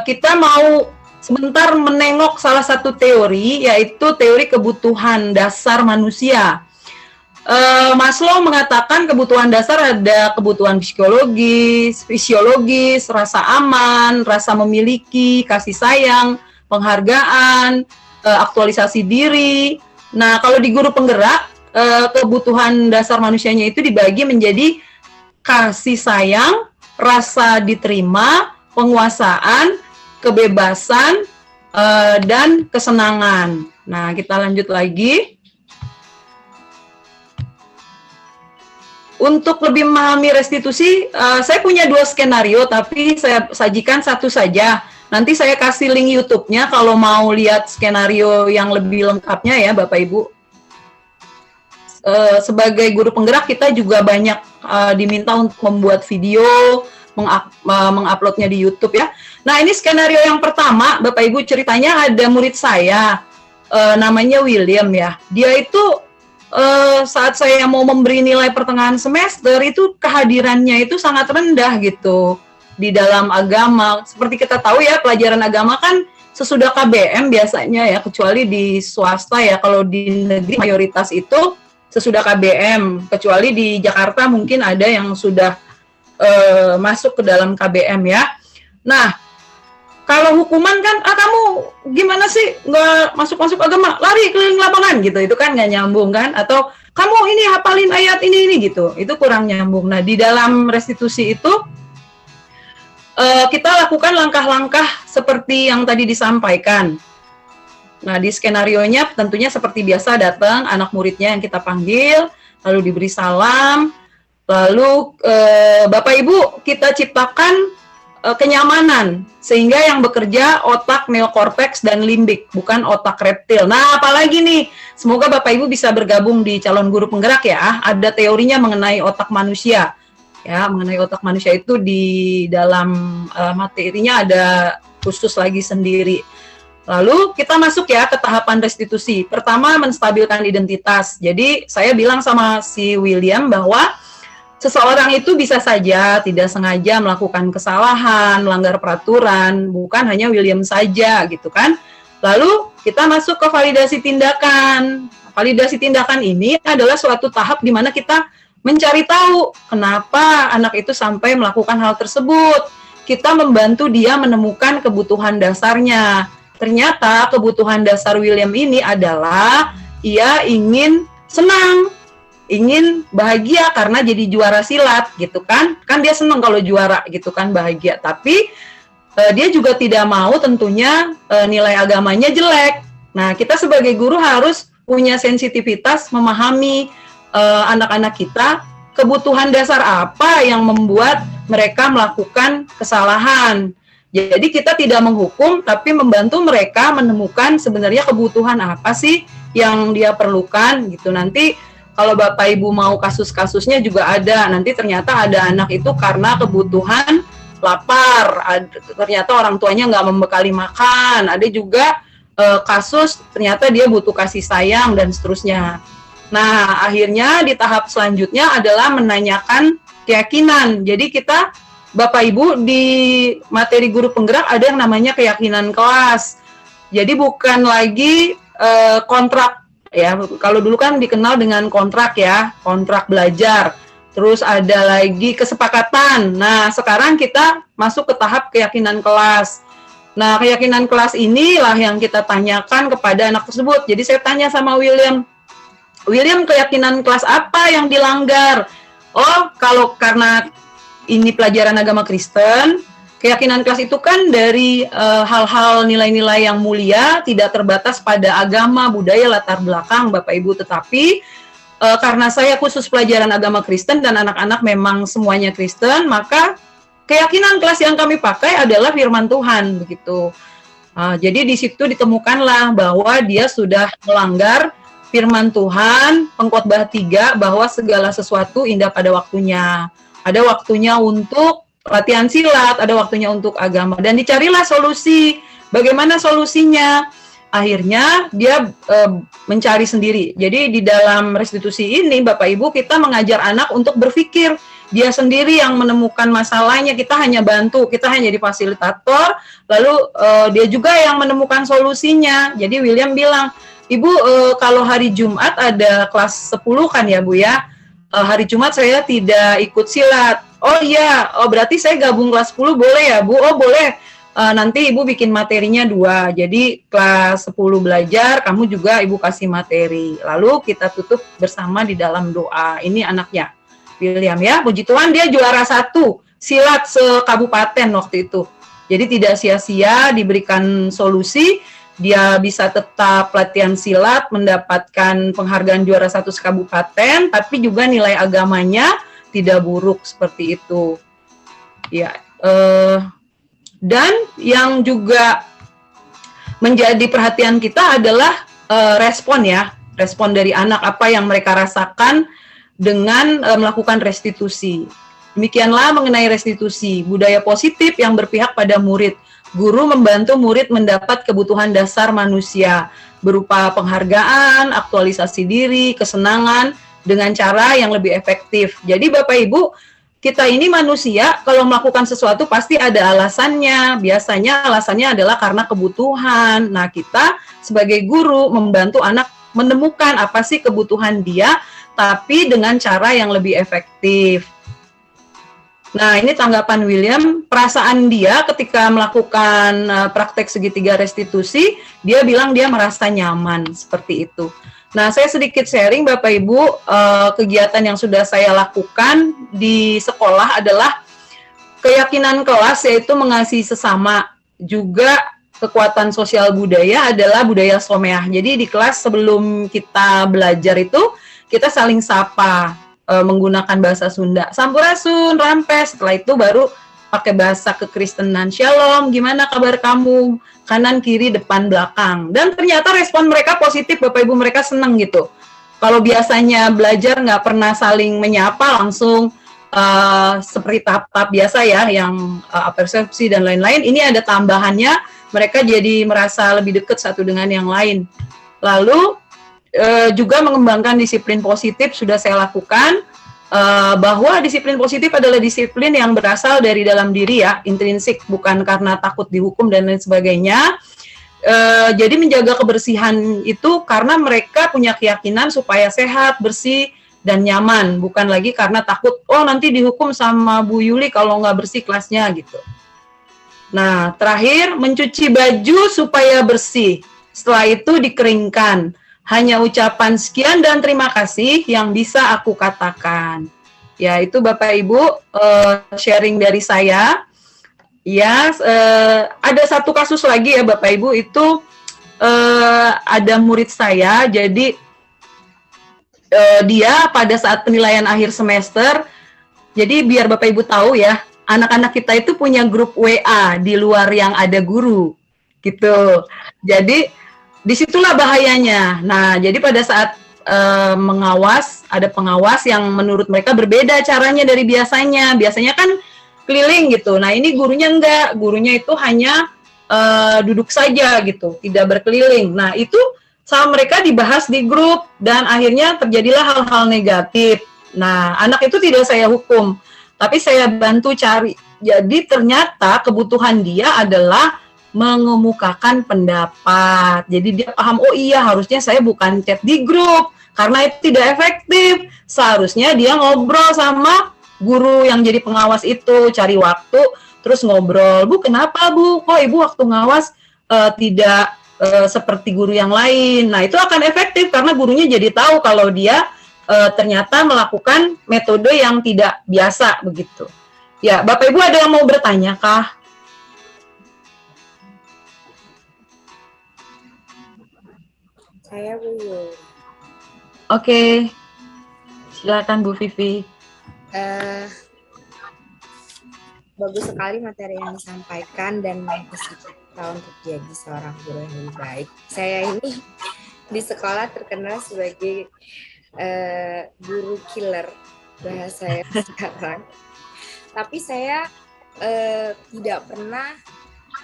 kita mau sebentar menengok salah satu teori, yaitu teori kebutuhan dasar manusia. Maslow mengatakan kebutuhan dasar ada kebutuhan fisiologis, rasa aman, rasa memiliki, kasih sayang, penghargaan, aktualisasi diri. Nah, kalau di Guru Penggerak, kebutuhan dasar manusianya itu dibagi menjadi kasih sayang, rasa diterima, penguasaan, kebebasan, dan kesenangan. Nah, kita lanjut lagi. Untuk lebih memahami restitusi, saya punya 2 skenario, tapi saya sajikan satu saja. Nanti saya kasih link YouTube-nya kalau mau lihat skenario yang lebih lengkapnya ya, Bapak Ibu. Sebagai guru penggerak, kita juga banyak diminta untuk membuat video, menguploadnya di YouTube ya. Nah, ini skenario yang pertama, Bapak Ibu, ceritanya ada murid saya, namanya William ya. Dia itu saat saya mau memberi nilai pertengahan semester itu kehadirannya itu sangat rendah gitu di dalam agama. Seperti kita tahu ya, pelajaran agama kan sesudah KBM biasanya ya, kecuali di swasta ya. Kalau di negeri mayoritas itu sesudah KBM, kecuali di Jakarta mungkin ada yang sudah masuk ke dalam KBM ya. Nah, kalau hukuman kan, kamu gimana sih nggak masuk agama, lari keliling lapangan gitu, itu kan nggak nyambung kan? Atau kamu ini hafalin ayat ini gitu, itu kurang nyambung. Nah, di dalam restitusi itu kita lakukan langkah-langkah seperti yang tadi disampaikan. Nah, di skenarionya tentunya seperti biasa, datang anak muridnya yang kita panggil, lalu diberi salam, lalu Bapak Ibu kita ciptakan kenyamanan, sehingga yang bekerja otak neokortex dan limbik, bukan otak reptil. Nah, apalagi nih, semoga Bapak Ibu bisa bergabung di calon guru penggerak ya. Ada teorinya mengenai otak manusia. Ya, mengenai otak manusia itu di dalam materinya ada khusus lagi sendiri. Lalu kita masuk ya ke tahapan restitusi. Pertama, menstabilkan identitas. Jadi, saya bilang sama si William bahwa seseorang itu bisa saja tidak sengaja melakukan kesalahan, melanggar peraturan, bukan hanya William saja gitu kan. Lalu kita masuk ke validasi tindakan. Validasi tindakan ini adalah suatu tahap di mana kita mencari tahu kenapa anak itu sampai melakukan hal tersebut. Kita membantu dia menemukan kebutuhan dasarnya. Ternyata kebutuhan dasar William ini adalah ia ingin senang, ingin bahagia karena jadi juara silat gitu kan dia senang kalau juara gitu kan, bahagia, tapi dia juga tidak mau tentunya nilai agamanya jelek. Nah, kita sebagai guru harus punya sensitivitas memahami anak-anak kita, kebutuhan dasar apa yang membuat mereka melakukan kesalahan. Jadi kita tidak menghukum, tapi membantu mereka menemukan sebenarnya kebutuhan apa sih yang dia perlukan gitu. Nanti kalau Bapak Ibu mau kasus-kasusnya juga ada. Nanti ternyata ada anak itu karena kebutuhan lapar, ternyata orang tuanya nggak membekali makan. Ada juga kasus ternyata dia butuh kasih sayang dan seterusnya. Nah, akhirnya di tahap selanjutnya adalah menanyakan keyakinan. Jadi kita, Bapak Ibu, di materi guru penggerak ada yang namanya keyakinan kelas. Jadi bukan lagi kontrak ya, kalau dulu kan dikenal dengan kontrak ya, kontrak belajar. Terus ada lagi kesepakatan. Nah, sekarang kita masuk ke tahap keyakinan kelas. Nah, keyakinan kelas inilah yang kita tanyakan kepada anak tersebut. Jadi saya tanya sama William, keyakinan kelas apa yang dilanggar? Oh, kalau karena ini pelajaran agama Kristen, keyakinan kelas itu kan dari hal-hal nilai-nilai yang mulia, tidak terbatas pada agama, budaya, latar belakang Bapak Ibu. Tetapi karena saya khusus pelajaran agama Kristen dan anak-anak memang semuanya Kristen, maka keyakinan kelas yang kami pakai adalah firman Tuhan, begitu. Jadi di situ ditemukanlah bahwa dia sudah melanggar firman Tuhan, Pengkhotbah 3, bahwa segala sesuatu indah pada waktunya. Ada waktunya untuk latihan silat, ada waktunya untuk agama, dan dicarilah solusi. Bagaimana solusinya? Akhirnya dia mencari sendiri. Jadi di dalam restitusi ini, Bapak Ibu, kita mengajar anak untuk berpikir, dia sendiri yang menemukan masalahnya, kita hanya bantu, kita hanya jadi fasilitator, lalu dia juga yang menemukan solusinya. Jadi William bilang, Ibu kalau hari Jumat ada kelas 10 kan ya Bu ya, hari Jumat saya tidak ikut silat. Oh iya, oh berarti saya gabung kelas 10 boleh ya Bu? Oh boleh. Nanti Ibu bikin materinya 2, jadi kelas 10 belajar, kamu juga Ibu kasih materi. Lalu kita tutup bersama di dalam doa. Ini anaknya, William ya, puji Tuhan dia juara 1 silat se-kabupaten waktu itu. Jadi tidak sia-sia diberikan solusi, dia bisa tetap latihan silat, mendapatkan penghargaan juara 1 se-kabupaten, tapi juga nilai agamanya tidak buruk seperti itu. Ya, dan yang juga menjadi perhatian kita adalah respon dari anak, apa yang mereka rasakan dengan melakukan restitusi. Demikianlah mengenai restitusi, budaya positif yang berpihak pada murid. Guru membantu murid mendapat kebutuhan dasar manusia, berupa penghargaan, aktualisasi diri, kesenangan, dengan cara yang lebih efektif. Jadi Bapak Ibu, kita ini manusia, kalau melakukan sesuatu pasti ada alasannya. Biasanya alasannya adalah karena kebutuhan. Nah, kita sebagai guru membantu anak menemukan apa sih kebutuhan dia, tapi dengan cara yang lebih efektif. Nah, ini tanggapan William, perasaan dia ketika melakukan praktek segitiga restitusi, dia bilang dia merasa nyaman, seperti itu. Nah, saya sedikit sharing Bapak Ibu, kegiatan yang sudah saya lakukan di sekolah adalah keyakinan kelas, yaitu mengasihi sesama. Juga kekuatan sosial budaya adalah budaya someah. Jadi di kelas sebelum kita belajar itu, kita saling sapa menggunakan bahasa Sunda. Sampurasun, rampes, setelah itu baru pakai bahasa kekristenan. Shalom, gimana kabar kamu? Kanan, kiri, depan, belakang. Dan ternyata respon mereka positif, Bapak Ibu, mereka senang gitu. Kalau biasanya belajar nggak pernah saling menyapa, langsung seperti tahap-tahap biasa ya, yang persepsi dan lain-lain, ini ada tambahannya, mereka jadi merasa lebih dekat satu dengan yang lain. Lalu juga mengembangkan disiplin positif sudah saya lakukan, bahwa disiplin positif adalah disiplin yang berasal dari dalam diri ya, intrinsik, bukan karena takut dihukum dan lain sebagainya. Jadi menjaga kebersihan itu karena mereka punya keyakinan supaya sehat, bersih, dan nyaman, bukan lagi karena takut, oh nanti dihukum sama Bu Yuli kalau nggak bersih kelasnya gitu. Nah, terakhir, mencuci baju supaya bersih, setelah itu dikeringkan. Hanya ucapan sekian dan terima kasih yang bisa aku katakan. Ya, itu Bapak Ibu sharing dari saya. Ya, ada satu kasus lagi ya Bapak Ibu, itu ada murid saya, jadi dia pada saat penilaian akhir semester, jadi biar Bapak Ibu tahu ya, anak-anak kita itu punya grup WA di luar yang ada guru, gitu. Jadi disitulah bahayanya. Nah, jadi pada saat mengawas, ada pengawas yang menurut mereka berbeda caranya dari biasanya. Biasanya kan keliling gitu. Nah, ini gurunya enggak. Gurunya itu hanya duduk saja gitu, tidak berkeliling. Nah, itu sama mereka dibahas di grup dan akhirnya terjadilah hal-hal negatif. Nah, anak itu tidak saya hukum, tapi saya bantu cari. Jadi ternyata kebutuhan dia adalah mengemukakan pendapat. Jadi dia paham, oh iya harusnya saya bukan chat di grup karena itu tidak efektif. Seharusnya dia ngobrol sama guru yang jadi pengawas itu, cari waktu terus ngobrol. Bu, kenapa Bu? Kok Ibu waktu ngawas tidak seperti guru yang lain? Nah, itu akan efektif karena gurunya jadi tahu kalau dia ternyata melakukan metode yang tidak biasa begitu. Ya, Bapak Ibu ada yang mau bertanya kah? Saya Bu Yul. Oke, silakan Bu Vivi. Bagus sekali materi yang disampaikan dan bisa kita untuk jadi seorang guru yang lebih baik. Saya ini di sekolah terkenal sebagai guru killer bahasa saya sekarang. Tapi saya tidak pernah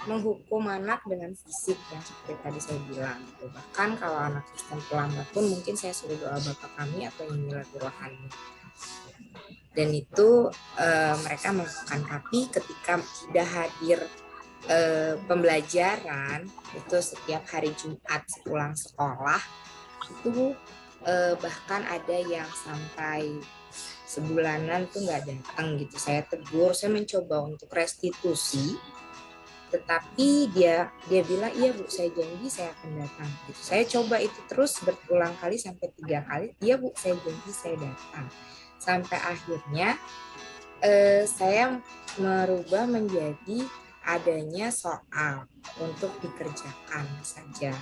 menghukum anak dengan fisik yang seperti tadi saya bilang. Bahkan kalau anak Kristen terlambat pun mungkin saya suruh doa Bapak kami atau nyanyi lagu rohani. dan itu mereka melakukan. Tapi ketika tidak hadir pembelajaran itu setiap hari Jumat sepulang sekolah itu bahkan ada yang sampai sebulanan tuh nggak datang gitu. Saya tegur, saya mencoba untuk restitusi, tetapi dia bilang iya Bu, saya janji saya akan datang gitu. Saya coba itu terus berulang kali sampai 3 kali, iya Bu, saya janji saya datang. Sampai akhirnya saya merubah menjadi adanya soal untuk dikerjakan saja.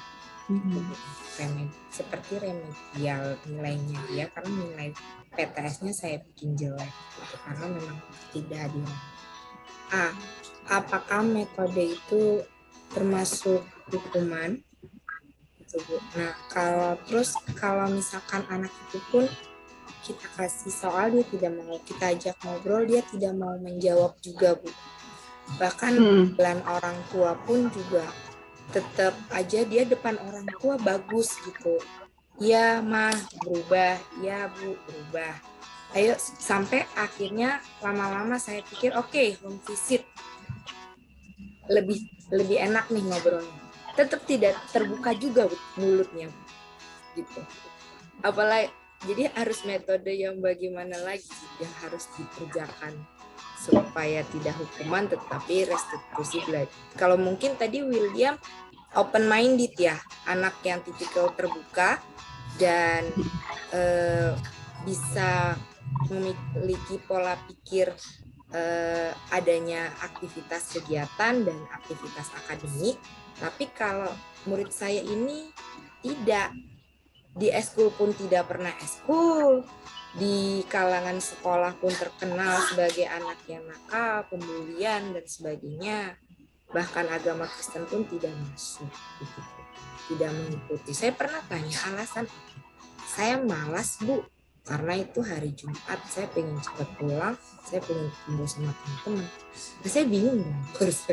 Seperti remedial nilainya dia, karena nilai PTS-nya saya bikin jelek gitu, karena memang tidak hadir. Apakah metode itu termasuk hukuman? Gitu, Bu. Nah, kalau misalkan anak itu pun kita kasih soal dia tidak mau, kita ajak ngobrol dia tidak mau menjawab juga, Bu. Bahkan depan orang tua pun juga tetap aja dia depan orang tua bagus gitu. Ya mah berubah, ya Bu berubah. Ayo sampai akhirnya lama-lama saya pikir oke, home visit lebih enak nih ngobrolnya. Tetap tidak terbuka juga mulutnya gitu. Apalagi jadi harus metode yang bagaimana lagi yang harus dikerjakan supaya tidak hukuman tetapi restitusi belajar. Kalau mungkin tadi William open minded ya, anak yang tipikal terbuka dan bisa memiliki pola pikir adanya aktivitas kegiatan dan aktivitas akademik. Tapi kalau murid saya ini tidak, di eskul pun tidak pernah eskul, di kalangan sekolah pun terkenal sebagai anak yang nakal, pembulian dan sebagainya. Bahkan agama Kristen pun tidak masuk, gitu. Tidak mengikuti. Saya pernah tanya alasan, saya malas Bu, karena itu hari Jumat, saya pengen cepat pulang, saya pengen kumpul sama teman-teman. Nah, saya bingung dong, harus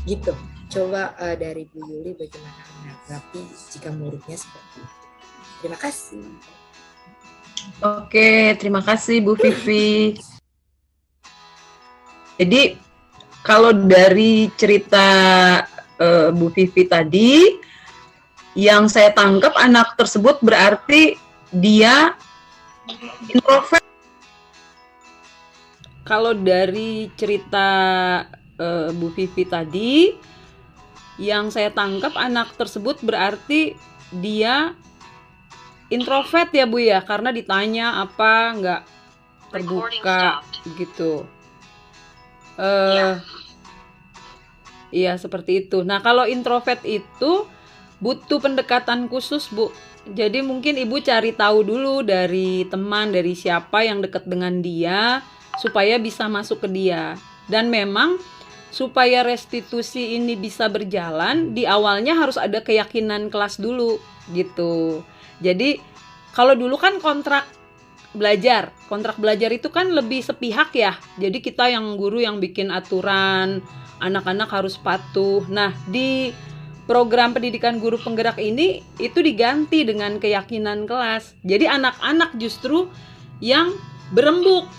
gitu. Coba dari Bu Yuli bagaimana menanggapi jika muridnya seperti itu. Terima kasih. Oke, terima kasih Bu Vivi. Jadi kalau dari cerita Bu Vivi tadi, yang saya tangkap anak tersebut berarti dia introvert. Kalau dari cerita Bu Vivi tadi, yang saya tangkap anak tersebut berarti dia introvert ya Bu ya, karena ditanya apa nggak terbuka gitu. Iya seperti itu. Nah kalau introvert itu butuh pendekatan khusus Bu. Jadi mungkin Ibu cari tahu dulu dari teman, dari siapa yang dekat dengan dia supaya bisa masuk ke dia. Dan memang supaya restitusi ini bisa berjalan, di awalnya harus ada keyakinan kelas dulu gitu. Jadi kalau dulu kan kontrak belajar itu kan lebih sepihak ya. Jadi kita yang guru yang bikin aturan, anak-anak harus patuh. Nah, di program pendidikan guru penggerak ini itu diganti dengan keyakinan kelas. Jadi anak-anak justru yang berembuk.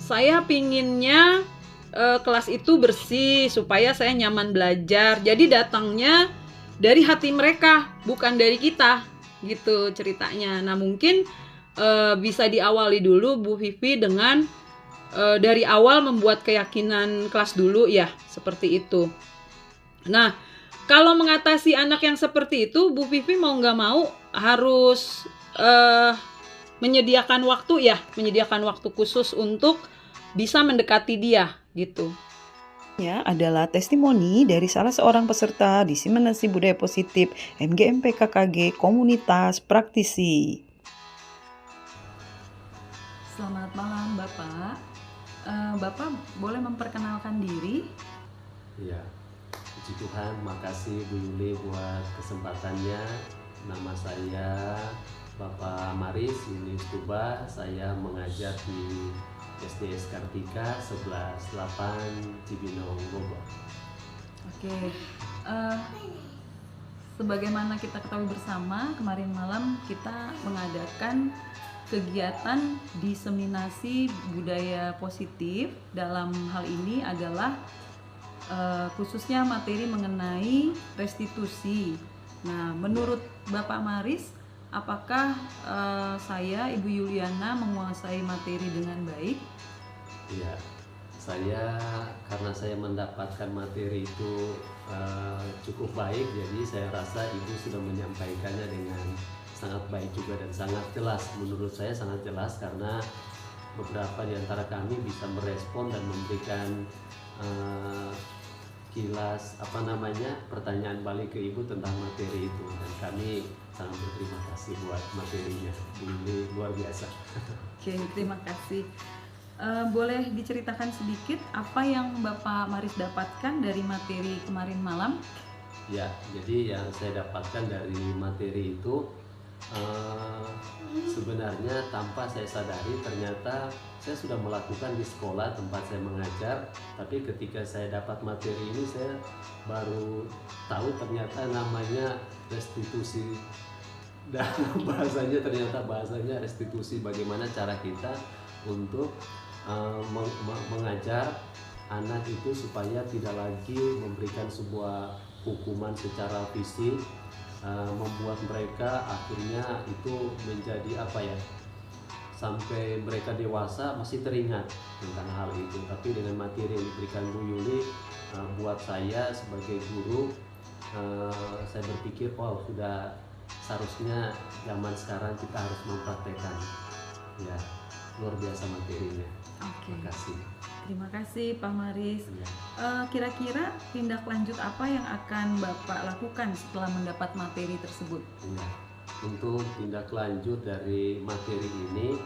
Saya pinginnya kelas itu bersih supaya saya nyaman belajar. Jadi datangnya dari hati mereka, bukan dari kita. Gitu ceritanya. Nah mungkin bisa diawali dulu Bu Vivi dengan dari awal membuat keyakinan kelas dulu ya, seperti itu. Nah kalau mengatasi anak yang seperti itu, Bu Vivi mau nggak mau harus menyediakan waktu khusus untuk bisa mendekati dia gitu. Ya, adalah testimoni dari salah seorang peserta diseminasi budaya positif MGMP KKG Komunitas Praktisi. Selamat malam Bapak. Bapak boleh memperkenalkan diri? Iya, puji Tuhan, makasih Bu Yuli buat kesempatannya. Nama saya Bapak Maris Yunius Tuba, saya mengajar di SDS Kartika 11-8 Cibinong, Bogor. Oke, sebagaimana kita ketahui bersama, kemarin malam kita mengadakan kegiatan diseminasi budaya positif dalam hal ini adalah khususnya materi mengenai restitusi. Nah, menurut Bapak Maris, apakah saya, Ibu Yuliana, menguasai materi dengan baik? Iya, karena saya mendapatkan materi itu cukup baik, jadi saya rasa Ibu sudah menyampaikannya dengan sangat baik juga dan sangat jelas. Menurut saya sangat jelas karena beberapa di antara kami bisa merespon dan memberikan kilas pertanyaan balik ke Ibu tentang materi itu, dan kami sangat berterima kasih buat materinya. Ini luar biasa. Oke, terima kasih. Boleh diceritakan sedikit apa yang Bapak Maris dapatkan dari materi kemarin malam? Ya, jadi yang saya dapatkan dari materi itu sebenarnya tanpa saya sadari ternyata saya sudah melakukan di sekolah tempat saya mengajar, tapi ketika saya dapat materi ini saya baru tahu ternyata namanya restitusi, dan bahasanya restitusi, bagaimana cara kita untuk mengajar anak itu supaya tidak lagi memberikan sebuah hukuman secara fisik, membuat mereka akhirnya itu menjadi sampai mereka dewasa masih teringat tentang hal itu. Tapi dengan materi yang diberikan Bu Yuli, buat saya sebagai guru, saya berpikir sudah seharusnya zaman sekarang kita harus mempraktekkan. Ya, luar biasa materinya. Oke. Terima kasih. Terima kasih Pak Maris. Ya. Kira-kira tindak lanjut apa yang akan Bapak lakukan setelah mendapat materi tersebut? Ya. Untuk tindak lanjut dari materi ini,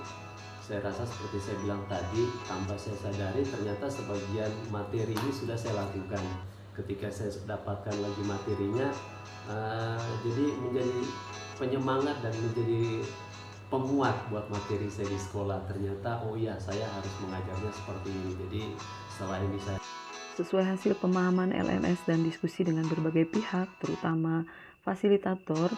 saya rasa seperti saya bilang tadi, tanpa saya sadari ternyata sebagian materi ini sudah saya lakukan. Ketika saya dapatkan lagi materinya, jadi menjadi penyemangat dan menjadi penguat buat materi saya di sekolah. Ternyata saya harus mengajarnya seperti ini. Jadi setelah ini saya Sesuai hasil pemahaman LMS dan diskusi dengan berbagai pihak, terutama fasilitator,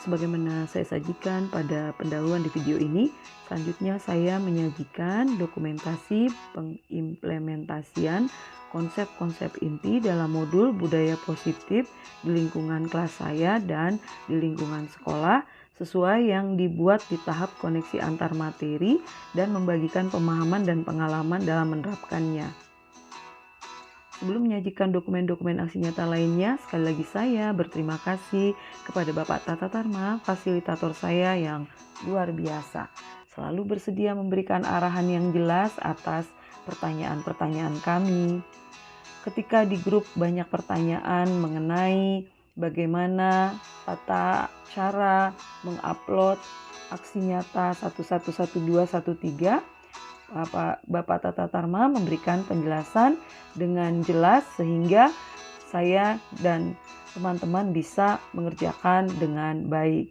sebagaimana saya sajikan pada pendahuluan di video ini, selanjutnya saya menyajikan dokumentasi pengimplementasian konsep-konsep inti dalam modul budaya positif di lingkungan kelas saya dan di lingkungan sekolah, sesuai yang dibuat di tahap koneksi antar materi dan membagikan pemahaman dan pengalaman dalam menerapkannya. Sebelum menyajikan dokumen-dokumen aksi nyata lainnya, sekali lagi saya berterima kasih kepada Bapak Tata Tarma, fasilitator saya yang luar biasa. Selalu bersedia memberikan arahan yang jelas atas pertanyaan-pertanyaan kami. Ketika di grup banyak pertanyaan mengenai bagaimana tata cara mengupload aksi nyata 111213, Bapak Tata Tarma memberikan penjelasan dengan jelas sehingga saya dan teman-teman bisa mengerjakan dengan baik.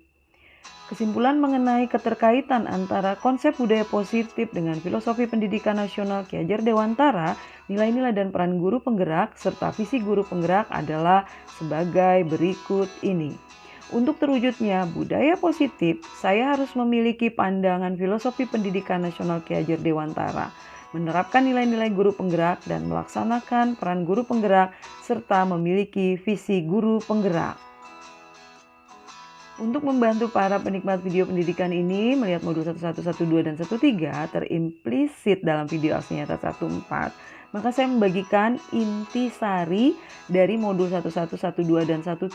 Kesimpulan mengenai keterkaitan antara konsep budaya positif dengan filosofi pendidikan nasional Ki Hajar Dewantara, nilai-nilai dan peran guru penggerak serta visi guru penggerak adalah sebagai berikut ini. Untuk terwujudnya budaya positif, saya harus memiliki pandangan filosofi pendidikan nasional Ki Hajar Dewantara, menerapkan nilai-nilai guru penggerak dan melaksanakan peran guru penggerak, serta memiliki visi guru penggerak. Untuk membantu para penikmat video pendidikan ini melihat modul 1112 dan 13 terimplisit dalam video aksi nyata 14, maka saya membagikan intisari dari modul 1112 dan 13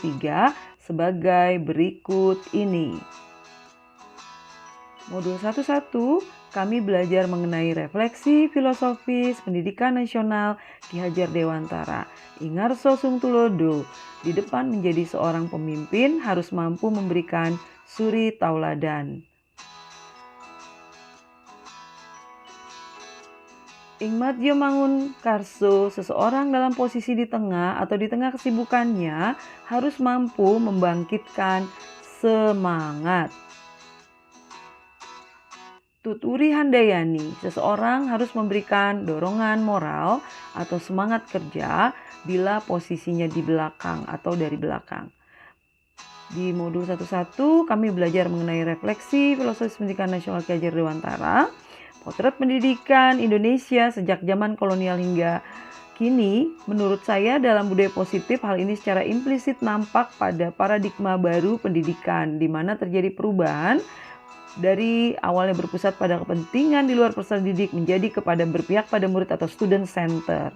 sebagai berikut ini. Modul 11, kami belajar mengenai refleksi filosofis pendidikan nasional Ki Hajar Dewantara. Ingarso Sungtulodo, di depan menjadi seorang pemimpin harus mampu memberikan suri tauladan. Ingmatjo Mangun Karso, seseorang dalam posisi di tengah atau di tengah kesibukannya harus mampu membangkitkan semangat. Tuturi Handayani, seseorang harus memberikan dorongan moral atau semangat kerja bila posisinya di belakang atau dari belakang. Di modul 11 kami belajar mengenai refleksi filosofis pendidikan nasional Ki Hajar Dewantara, potret pendidikan Indonesia sejak zaman kolonial hingga kini. Menurut saya dalam budaya positif hal ini secara implisit nampak pada paradigma baru pendidikan di mana terjadi perubahan dari awalnya berpusat pada kepentingan di luar peserta didik menjadi kepada berpihak pada murid atau student center.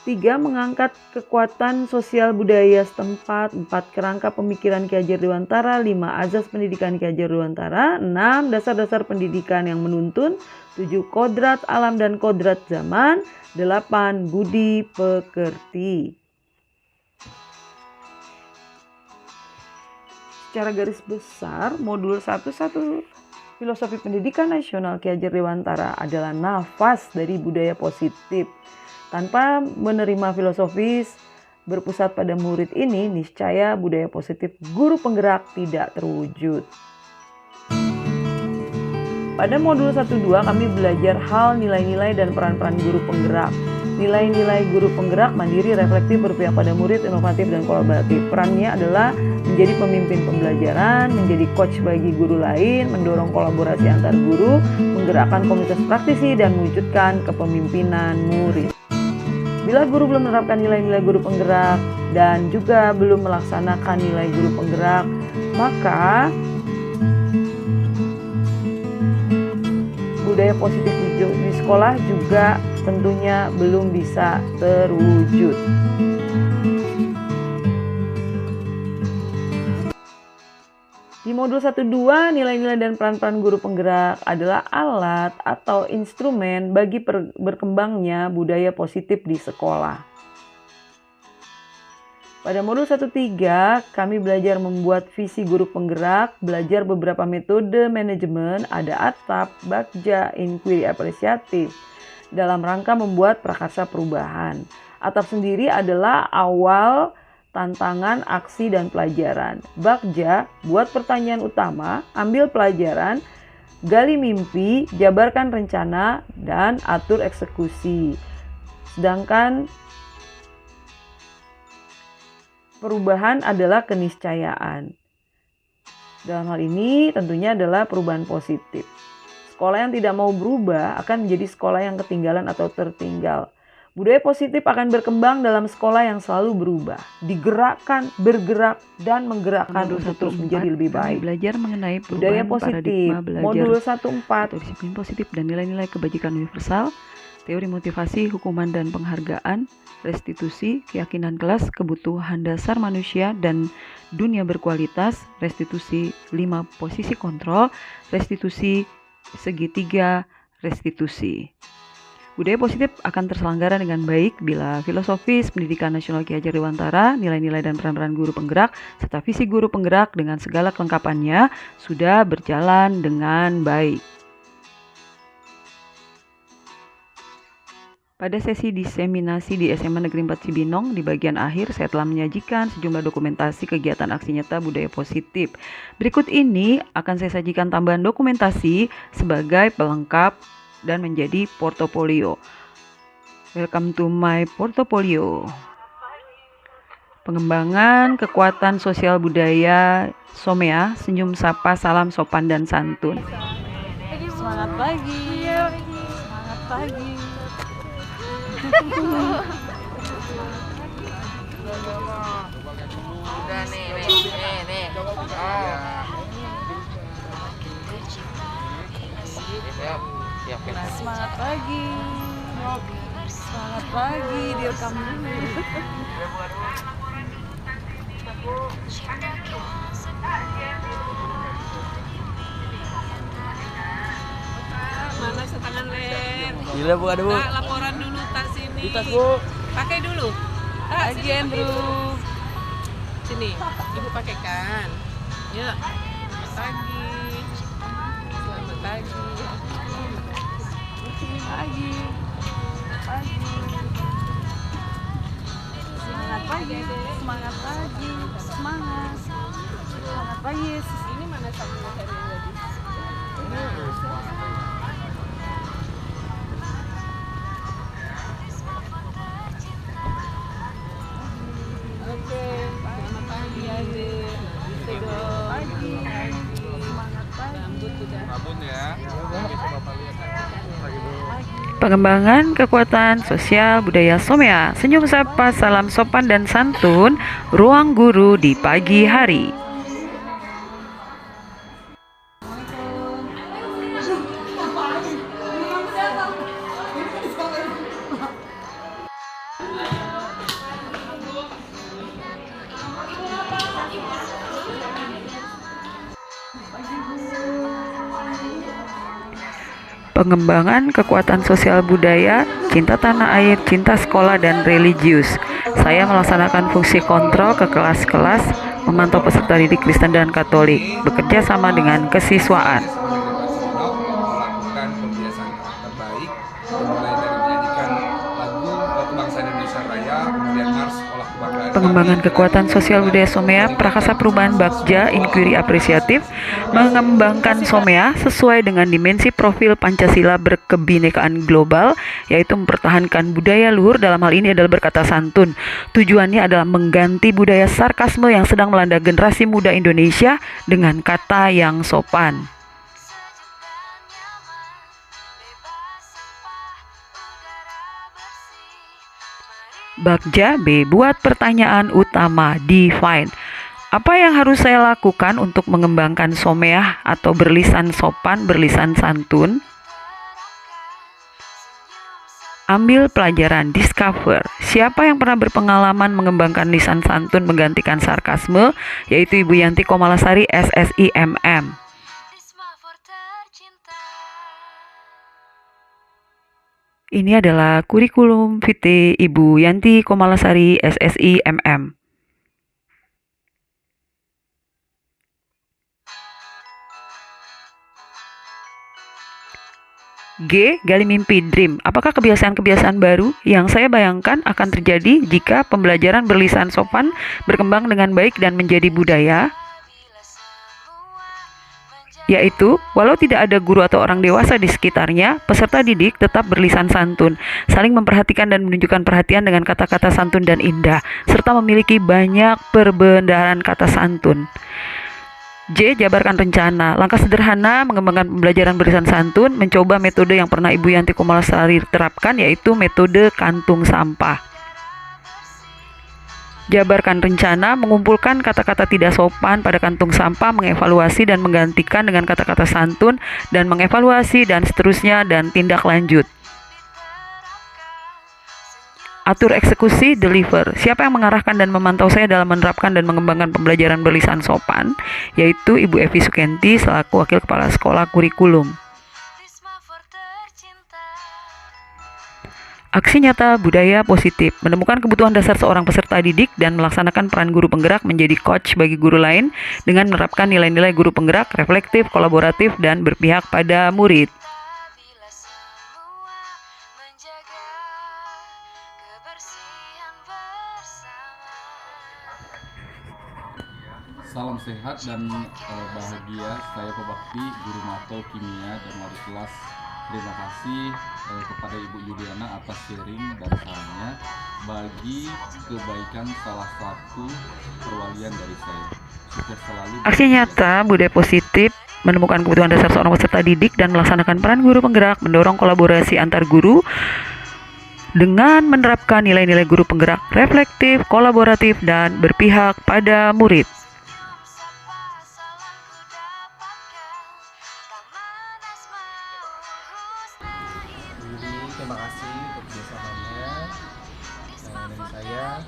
3. Mengangkat kekuatan sosial budaya setempat. 4. Kerangka pemikiran Ki Hajar Dewantara. 5. Azas pendidikan Ki Hajar Dewantara. 6. Dasar-dasar pendidikan yang menuntun. 7. Kodrat alam dan kodrat zaman. 8. Budi pekerti. Secara garis besar, modul 11 Filosofi Pendidikan Nasional Ki Hajar Dewantara adalah nafas dari budaya positif. Tanpa menerima filosofis berpusat pada murid ini, niscaya budaya positif guru penggerak tidak terwujud. Pada modul 1-2 kami belajar hal nilai-nilai dan peran-peran guru penggerak. Nilai-nilai guru penggerak mandiri, reflektif, berpihak pada murid, inovatif, dan kolaboratif. Perannya adalah menjadi pemimpin pembelajaran, menjadi coach bagi guru lain, mendorong kolaborasi antar guru, menggerakkan komunitas praktisi, dan mewujudkan kepemimpinan murid. Bila guru belum menerapkan nilai-nilai guru penggerak dan juga belum melaksanakan nilai guru penggerak, maka budaya positif di sekolah juga tentunya belum bisa terwujud. Di modul 1-2, nilai-nilai dan peran-peran guru penggerak adalah alat atau instrumen bagi berkembangnya budaya positif di sekolah. Pada modul 1-3, kami belajar membuat visi guru penggerak, belajar beberapa metode manajemen, ada atap, bagja, inquiry apresiatif, dalam rangka membuat prakarsa perubahan. Atap sendiri adalah awal tantangan, aksi, dan pelajaran. Bagja, buat pertanyaan utama, ambil pelajaran, gali mimpi, jabarkan rencana, dan atur eksekusi. Sedangkan perubahan adalah keniscayaan. Dalam hal ini tentunya adalah perubahan positif. Sekolah yang tidak mau berubah akan menjadi sekolah yang ketinggalan atau tertinggal. Budaya positif akan berkembang dalam sekolah yang selalu berubah, digerakkan, bergerak, dan menggerakkan untuk terus menjadi lebih baik. Belajar mengenai budaya positif, modul 1-4, disiplin positif dan nilai-nilai kebajikan universal, teori motivasi, hukuman dan penghargaan, restitusi, keyakinan kelas, kebutuhan dasar manusia dan dunia berkualitas, restitusi 5 posisi kontrol, restitusi segitiga, restitusi. Budaya positif akan terselenggara dengan baik bila filosofis pendidikan nasional Ki Hajar Dewantara, nilai-nilai dan peran-peran guru penggerak, serta visi guru penggerak dengan segala kelengkapannya sudah berjalan dengan baik. Pada sesi diseminasi di SMA Negeri 4 Cibinong, di bagian akhir saya telah menyajikan sejumlah dokumentasi kegiatan aksi nyata budaya positif. Berikut ini akan saya sajikan tambahan dokumentasi sebagai pelengkap dan menjadi portofolio. Welcome to my portfolio. Pengembangan kekuatan sosial budaya Somea, senyum sapa, salam sopan dan santun. Semangat pagi. Semangat pagi. Udah nih. Semangat pagi. Semangat pagi, direkam dulu. Mana setangan Len? Gila Bu, ada Bu. Kak, laporan dulu tak sini. Di tas Bu. Pakai dulu. Tak, Bagian bro. Sini, Ibu pakaikan. Ya. Selamat pagi. Selamat pagi. Pagi. Semangat pagi. Semangat pagi. Semangat. Semangat pagi. Ini mana sabunnya tadi yang tadi? Oke, selamat pagi. Pengembangan kekuatan sosial budaya Somea, senyum sapa, salam sopan dan santun, ruang guru di pagi hari. Pengembangan kekuatan sosial budaya, cinta tanah air, cinta sekolah, dan religius. Saya melaksanakan fungsi kontrol ke kelas-kelas, memantau peserta didik Kristen dan Katolik, bekerja sama dengan kesiswaan. Melakukan pembiasaan terbaik, mulai dari menyanyikan lagu Bangsa Indonesia Raya, kemudian Mars Sekolah Kebanggaan. Pengembangan kekuatan sosial budaya Somea, Prakasa Perubahan Bagja, Inquiry Apresiatif, mengembangkan Somea sesuai dengan dimensi profil Pancasila berkebinekaan global, yaitu mempertahankan budaya luhur, dalam hal ini adalah berkata santun. Tujuannya adalah mengganti budaya sarkasme yang sedang melanda generasi muda Indonesia dengan kata yang sopan. Bagja B. Buat pertanyaan utama, define. Apa yang harus saya lakukan untuk mengembangkan Somea atau berlisan sopan, berlisan santun? Ambil pelajaran, discover. Siapa yang pernah berpengalaman mengembangkan lisan santun menggantikan sarkasme? Yaitu Ibu Yanti Komalasari, SSIMM. Ini adalah kurikulum vitae Ibu Yanti Komalasari, SSIMM. G. Gali mimpi, dream. Apakah kebiasaan-kebiasaan baru yang saya bayangkan akan terjadi jika pembelajaran berlisan sopan berkembang dengan baik dan menjadi budaya? Yaitu, walau tidak ada guru atau orang dewasa di sekitarnya, peserta didik tetap berlisan santun, saling memperhatikan dan menunjukkan perhatian dengan kata-kata santun dan indah, serta memiliki banyak perbendaharaan kata santun. J. Jabarkan rencana. Langkah sederhana mengembangkan pembelajaran berlisan santun, mencoba metode yang pernah Ibu Yanti Komalasari terapkan, yaitu metode kantung sampah. Jabarkan rencana, mengumpulkan kata-kata tidak sopan pada kantung sampah, mengevaluasi dan menggantikan dengan kata-kata santun, dan mengevaluasi dan seterusnya, dan tindak lanjut. Atur eksekusi, deliver. Siapa yang mengarahkan dan memantau saya dalam menerapkan dan mengembangkan pembelajaran berlisan sopan? Yaitu Ibu Evi Sukenti selaku Wakil Kepala Sekolah Kurikulum. Aksi nyata budaya positif, menemukan kebutuhan dasar seorang peserta didik dan melaksanakan peran guru penggerak menjadi coach bagi guru lain dengan menerapkan nilai-nilai guru penggerak, reflektif, kolaboratif, dan berpihak pada murid. Salam sehat dan bahagia. Saya Pebakti, Guru Mato Kimia dan Wali Kelas. Terima kasih kepada Ibu Yudiana atas sharing dan sarannya bagi kebaikan salah satu perwalian dari saya. Sukses selalu. Aksi nyata budaya positif, menemukan kebutuhan dasar seorang peserta didik dan melaksanakan peran guru penggerak, mendorong kolaborasi antar guru dengan menerapkan nilai-nilai guru penggerak, reflektif, kolaboratif, dan berpihak pada murid. Terima kasih untuk kerjasamanya dari saya.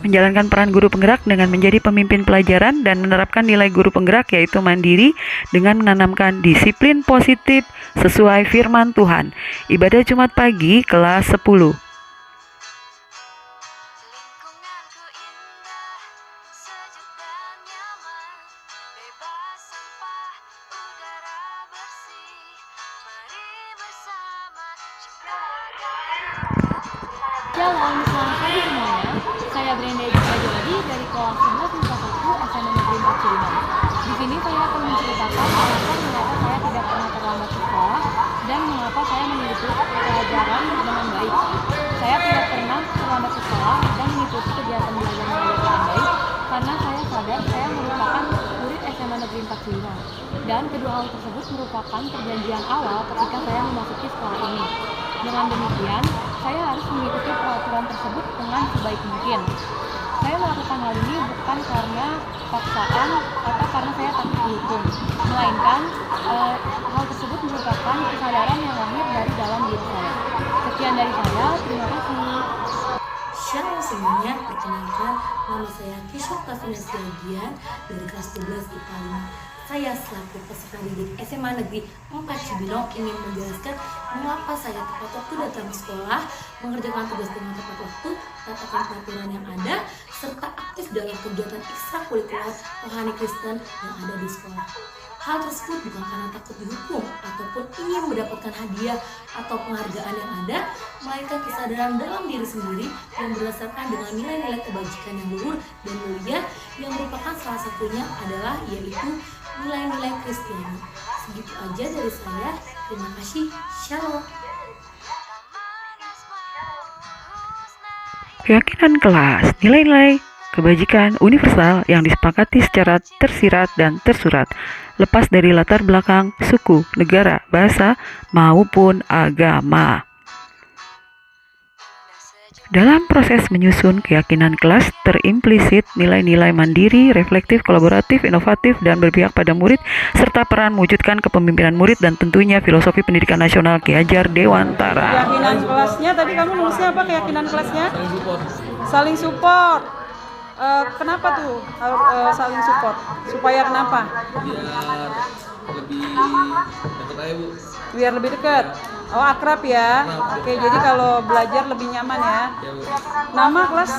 Menjalankan peran guru penggerak dengan menjadi pemimpin pelajaran dan menerapkan nilai guru penggerak, yaitu mandiri dengan menanamkan disiplin positif sesuai firman Tuhan. Ibadah Jumat pagi kelas 10. Shalom, selamat pagi semuanya. Saya Brenda Jawadi dari kelas 11 MIPA 1 SMA Negeri 4 Cibinong. Di sini saya akan menceritakan alasan mengapa saya tidak pernah terlambat sekolah dan mengapa saya mengikuti pelajaran dengan baik. Saya tidak pernah terlambat sekolah dan mengikuti kegiatan belajar mengajar dengan baik karena saya sadar saya merupakan murid SMA Negeri 4 Cibinong. Dan kedua hal tersebut merupakan perjanjian awal ketika saya memasuki sekolah sekolah ini. Dengan demikian, saya harus mengikuti peraturan tersebut dengan sebaik mungkin. Saya melakukan hal ini bukan karena paksaan atau karena saya takut dihukum, melainkan hal tersebut merupakan kesadaran yang lahir dari dalam diri saya. Sekian dari saya, terima kasih. Shalom semuanya, perkenalkan nama saya Kisha Kasunasiagian dari kelas 12 IPA 5. Saya selaku peserta didik SMA Negeri 4 Cibinong ingin menjelaskan mengapa saya tepat waktu datang ke sekolah, mengerjakan tugas dengan tepat waktu, taatan peraturan yang ada, serta aktif dalam kegiatan ekstrakurikuler rohani Kristen yang ada di sekolah. Hal tersebut bukan karena takut dihukum ataupun ingin mendapatkan hadiah atau penghargaan yang ada, melainkan kesadaran dalam diri sendiri yang berdasarkan dengan nilai-nilai kebajikan yang luhur dan mulia, yang merupakan salah satunya adalah yaitu nilai-nilai Kristiani. Segitu aja dari saya. Terima kasih. Shalom. Keyakinan kelas, nilai-nilai kebajikan universal yang disepakati secara tersirat dan tersurat, lepas dari latar belakang, suku, negara, bahasa, maupun agama. Dalam proses menyusun keyakinan kelas terimplisit nilai-nilai mandiri, reflektif, kolaboratif, inovatif, dan berpihak pada murid, serta peran mewujudkan kepemimpinan murid dan tentunya filosofi pendidikan nasional Ki Hajar Dewantara. Keyakinan kelasnya, tadi kamu nulisnya apa keyakinan kelasnya? Saling support. Kenapa tuh saling support? Supaya kenapa? Biar lebih dekat. Oh, akrab ya. Oke, jadi kalau belajar lebih nyaman ya. Nama kelas?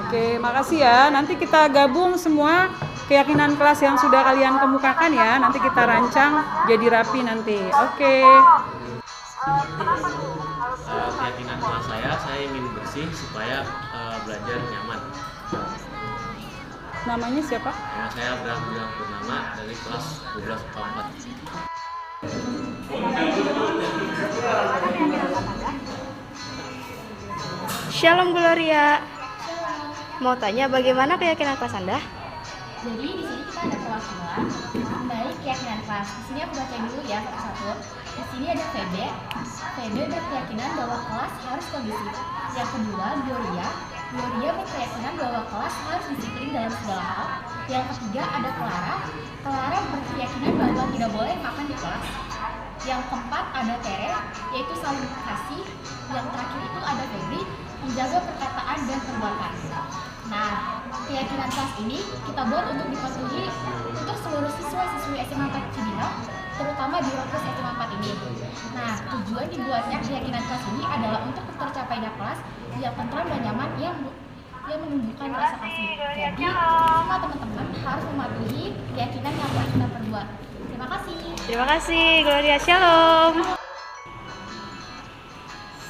Oke, makasih ya. Nanti kita gabung semua keyakinan kelas yang sudah kalian kemukakan ya. Nanti kita rancang jadi rapi nanti. Oke. Keyakinan kelas saya ingin bersih supaya belajar nyaman. Namanya siapa? Nama saya Abraham Bilang Purnama dari kelas 12 IPA 4. Shalom Gloria. Mau tanya bagaimana keyakinan kelas Anda? Jadi di sini kita ada perwakilan mengenai keyakinan kelas. Di sini aku baca dulu ya satu-satu. Di sini ada VB. VB berkeyakinan bahwa kelas harus kondusif. Yang kedua, Gloria. Gloria berkeyakinan bahwa kelas harus disiplin dalam segala hal. Yang ketiga ada Clara. Clara berkeyakinan bahwa tidak boleh makan di kelas. Yang keempat ada Tere, yaitu saling kasih. Yang terakhir itu ada Febri, menjaga perkataan dan perbuatan. Nah, keyakinan kelas ini kita buat untuk dipatuhi untuk seluruh siswa-siswi SMA 4 Cibinong, terutama di Rokus SMA 4 ini. Nah, tujuan dibuatnya keyakinan kelas ini adalah untuk tercapainya kelas yang tentram dan nyaman yang menunjukkan rasa kasih. Jadi, semua teman-teman harus mematuhi keyakinan yang telah kita perbuat. Terima kasih. Terima kasih, Gloria. Shalom.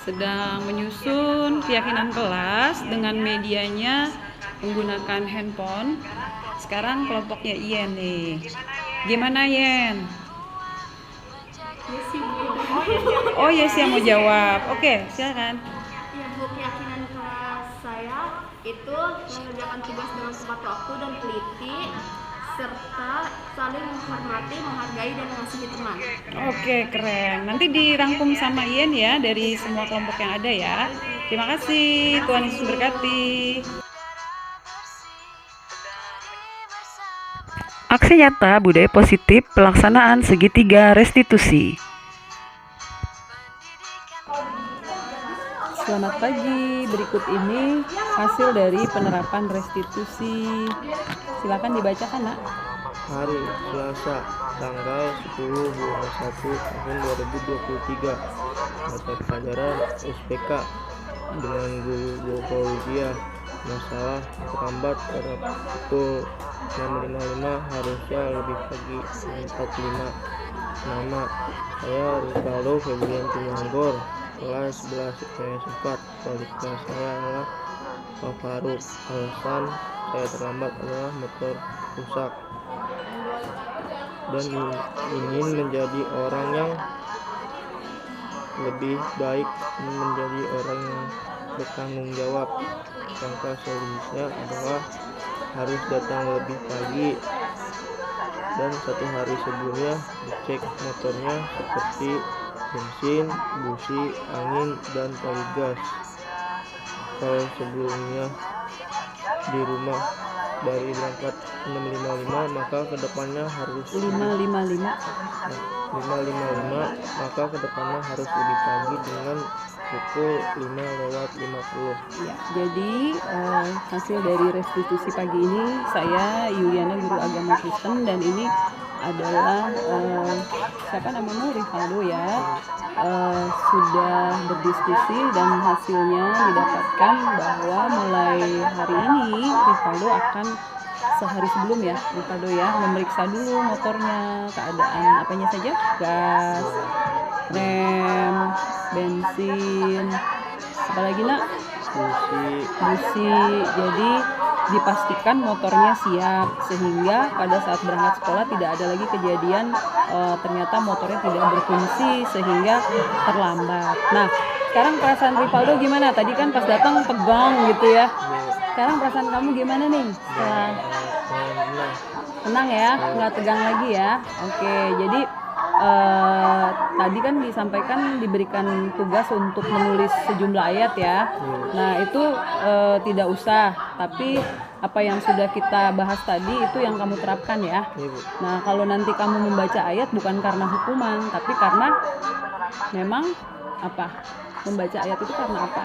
Sedang menyusun keyakinan kelas dengan medianya menggunakan handphone. Sekarang kelompoknya Yen nih. Gimana Yen? Oh Yesi yang mau jawab. Oke, silakan. Ya Bu, keyakinan kelas saya itu mengerjakan tugas dengan tepat waktu dan teliti, serta saling menghormati, menghargai, dan mengasihi teman. Oke, keren. Nanti dirangkum sama Yen ya dari semua kelompok yang ada ya. Terima kasih. Tuhan Yesus berkati. Aksi nyata budaya positif pelaksanaan segitiga restitusi. Selamat pagi. Berikut ini hasil dari penerapan restitusi. Silakan dibacakan, Nak. Hari Selasa, tanggal 10 bulan 1 tahun 2023. Mata pelajaran SPK dengan guru biologi. Masalah terlambat pada pukul 6.55, harusnya lebih pagi 4.5. Nama saya Ricardo Febrian Timanggor, kelas 11 IPS 4. Wali kelas saya adalah Pak Faruk. Alasan saya terlambat adalah motor rusak dan ingin menjadi orang yang lebih baik, menjadi orang yang bertanggung jawab. Langkah solusinya adalah harus datang lebih pagi dan 1 hari sebelumnya dicek motornya seperti bensin, busi, angin, dan tali gas. Kalau sebelumnya di rumah dari berangkat 6.55 maka kedepannya harus 5.55 maka kedepannya harus lebih pagi dengan pukul 5:50. Ya, jadi hasil dari restitusi pagi ini saya Yuliana, guru agama Kristen, dan ini adalah siapa namamu, Rivaldo ya, sudah berdiskusi dan hasilnya didapatkan bahwa mulai hari ini Rivaldo akan sehari sebelum ya Rivaldo ya memeriksa dulu motornya, keadaan apanya saja, gas, rem, bensin, apalagi nak, busi. Jadi dipastikan motornya siap sehingga pada saat berangkat sekolah tidak ada lagi kejadian ternyata motornya tidak berfungsi sehingga terlambat. Nah, sekarang perasaan Rivaldo gimana? Tadi kan pas datang tegang gitu ya. Sekarang perasaan kamu gimana nih? Tenang ya, nggak tegang lagi ya. Oke, jadi tadi kan disampaikan diberikan tugas untuk menulis sejumlah ayat ya. Nah itu tidak usah, tapi apa yang sudah kita bahas tadi itu yang kamu terapkan ya. Nah kalau nanti kamu membaca ayat bukan karena hukuman, tapi karena memang apa? Membaca ayat itu karena apa?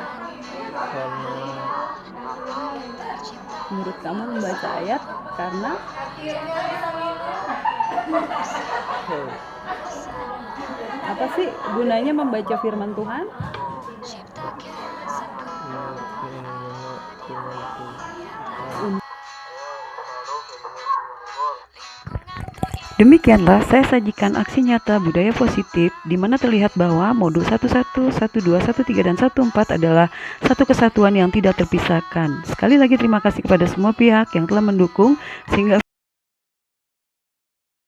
Menurut kamu membaca ayat karena apa sih gunanya membaca firman Tuhan? Demikianlah saya sajikan aksi nyata budaya positif di mana terlihat bahwa modul 11, 12, 13, dan 14 adalah satu kesatuan yang tidak terpisahkan. Sekali lagi terima kasih kepada semua pihak yang telah mendukung sehingga